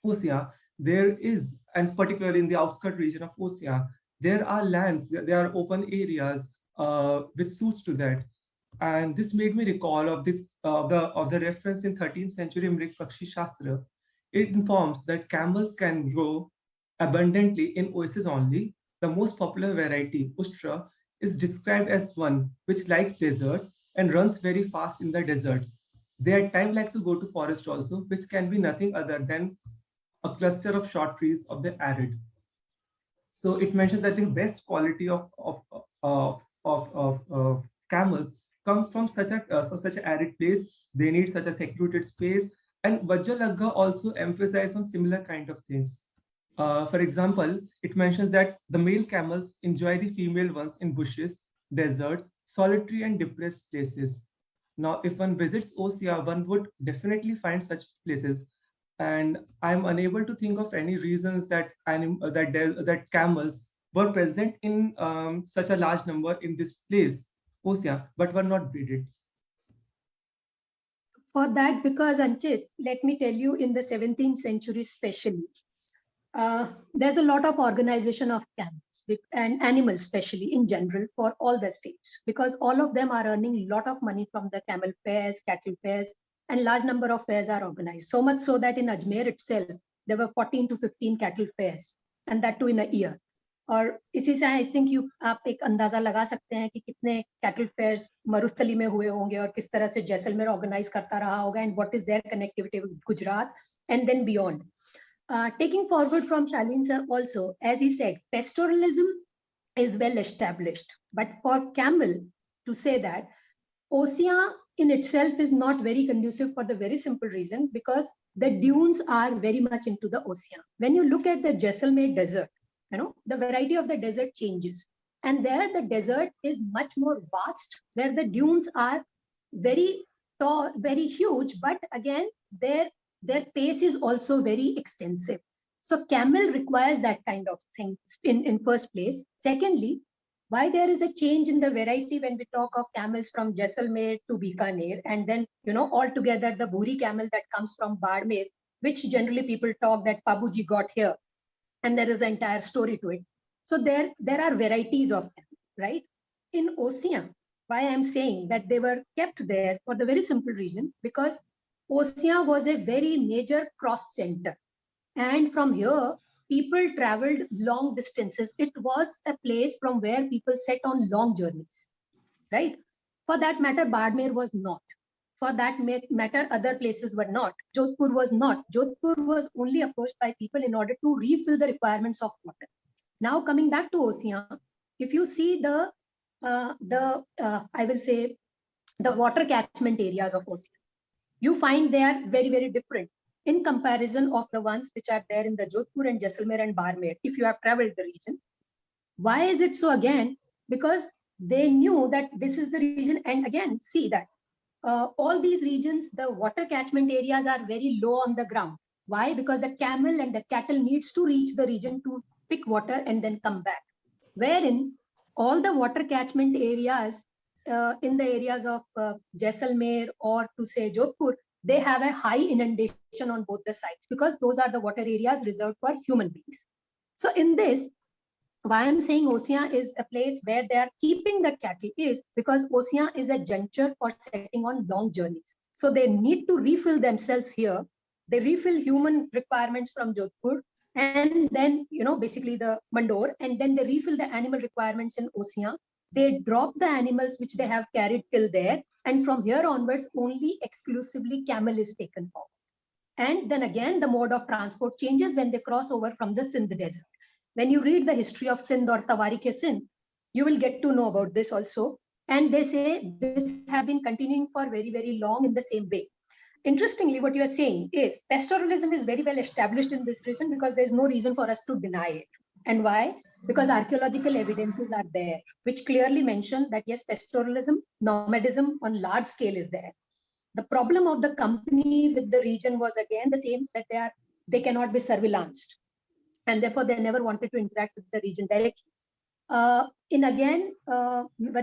OSIA, there is, and particularly in the outskirts region of OSIA, there are lands, there are open areas which suits to that. And this made me recall of this of the reference in 13th century Mrik Pakshi Shastra. It informs that camels can grow abundantly in oases only. The most popular variety, Ustra, is described as one which likes desert and runs very fast in the desert. They at times like to go to forest also, which can be nothing other than a cluster of short trees of the arid. So it mentions that the best quality of camels come from such an arid place. They need such a secluded space. And Vajralagga also emphasizes on similar kind of things. For example, it mentions that the male camels enjoy the female ones in bushes, deserts, solitary and depressed places. Now, if one visits OSIA, one would definitely find such places. And I'm unable to think of any reasons that camels were present in such a large number in this place, OSIA, but were not breeded. For that, because Anchit, let me tell you, in the 17th century especially, there's a lot of organization of camels and animals, especially in general, for all the states, because all of them are earning a lot of money from the camel fairs, cattle fairs, and large number of fairs are organized. So much so that in Ajmer itself, there were 14 to 15 cattle fairs, and that too in a year. और इसी से I think आप एक अंदाजा लगा सकते हैं कि कितने कैटल फेयर्स मरुस्थली में हुए होंगे और किस तरह से जैसलमेर ऑर्गेनाइज करता रहा होगा, and what is there connectivity with Gujarat and then beyond. Taking forward from Shalin sir also, as he said, pastoralism is well established, but for camel to say that OSIA in itself is not very conducive for the very simple reason because the dunes are very much into the OSIA. When you look at the Jaisalmer desert, you know, the variety of the desert changes, and there the desert is much more vast, where the dunes are very tall, very huge, but again their pace is also very extensive. So camel requires that kind of thing in first place. Secondly, why there is a change in the variety when we talk of camels from Jaisalmer to Bikaner, and then, you know, altogether the Bhuri camel that comes from Badmer, which generally people talk that Pabuji got here, and there is an entire story to it. So there are varieties of them, right? In OSIA, why I'm saying that they were kept there for the very simple reason, because OSIA was a very major cross center. And from here, people traveled long distances. It was a place from where people set on long journeys, right? For that matter, Badmer was not. For that matter, other places were not. Jodhpur was not. Jodhpur was only approached by people in order to refill the requirements of water. Now coming back to OSIA, if you see I will say the water catchment areas of OSIA, you find they are very, very different in comparison of the ones which are there in the Jodhpur and Jaisalmer and Barmer, if you have traveled the region. Why is it so again? Because they knew that this is the region, and again, see that all these regions, the water catchment areas are very low on the ground. Why? Because the camel and the cattle needs to reach the region to pick water and then come back. Wherein all the water catchment areas in the areas of Jaisalmer or to say Jodhpur, they have a high inundation on both the sides because those are the water areas reserved for human beings. So in this, why I'm saying OSIA is a place where they are keeping the cattle is because OSIA is a juncture for setting on long journeys. So they need to refill themselves here. They refill human requirements from Jodhpur, and then, you know, basically the Mandor, and then they refill the animal requirements in OSIA. They drop the animals which they have carried till there, and from here onwards, only exclusively camel is taken forward. And then again, the mode of transport changes when they cross over from the Sindh desert. When you read the history of Sindh or Tawarikh-e-Sindh, you will get to know about this also. And they say this has been continuing for very, very long in the same way. Interestingly, what you are saying is pastoralism is very well established in this region because there's no reason for us to deny it. And why? Because archaeological evidences are there, which clearly mention that yes, pastoralism, nomadism on large scale is there. The problem of the company with the region was again the same, that they cannot be surveillanced. And therefore, they never wanted to interact with the region directly. When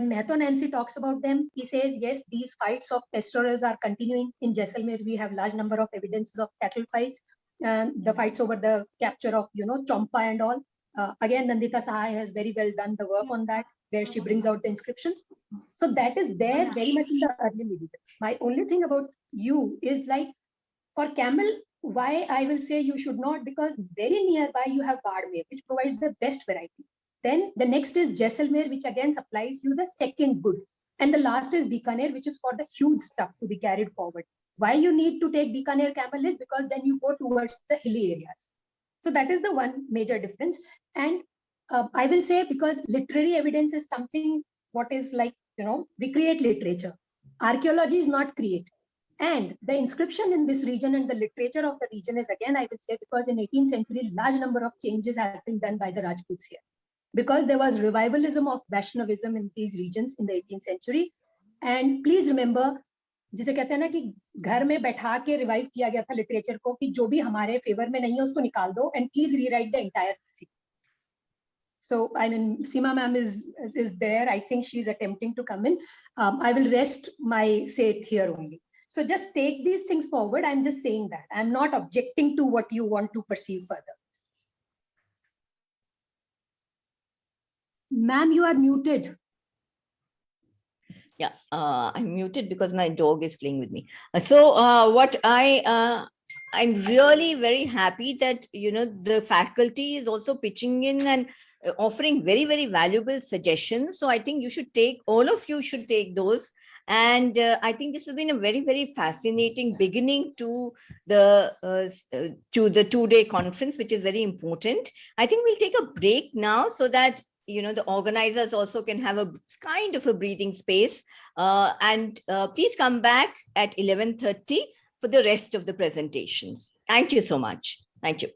Mehta Nancy talks about them, he says, yes, these fights of pastorals are continuing. In Jaisalmer, we have large number of evidences of cattle fights and the fights over the capture of, you know, Champa and all. Again, Nandita Sahai has very well done the work on that, where she brings out the inscriptions. So that is there very much in the early medieval. My only thing about you is like, for camel, why I will say you should not, because very nearby you have Badmer, which provides the best variety. Then the next is Jaisalmer, which again supplies you the second good. And the last is Bikaner, which is for the huge stuff to be carried forward. Why you need to take Bikaner camel is because then you go towards the hilly areas. So that is the one major difference. And I will say, because literary evidence is something what is like, you know, we create literature. Archaeology is not create. And the inscription in this region and the literature of the region is again, I will say, because in 18th century, large number of changes has been done by the Rajputs here. Because there was revivalism of Vaishnavism in these regions in the 18th century. And please remember, जिसे कहते हैं ना कि घर में बैठा के revive किया गया था लिटरेचर को कि जो भी हमारे फेवर में नहीं है उसको निकाल दो and please rewrite the entire thing. So I mean, Seema ma'am is there. I think she's attempting to come in. I will rest my say here only. So just take these things forward. I'm just saying that. I'm not objecting to what you want to perceive further. Ma'am, you are muted. Yeah, I'm muted because my dog is playing with me. I'm really very happy that, the faculty is also pitching in and offering very, very valuable suggestions. So I think all of you should take those. And I think this has been a very, very fascinating beginning to the 2-day conference, which is very important. I think we'll take a break now so that the organizers also can have a kind of a breathing space. And please come back at 11:30 for the rest of the presentations. Thank you so much. Thank you.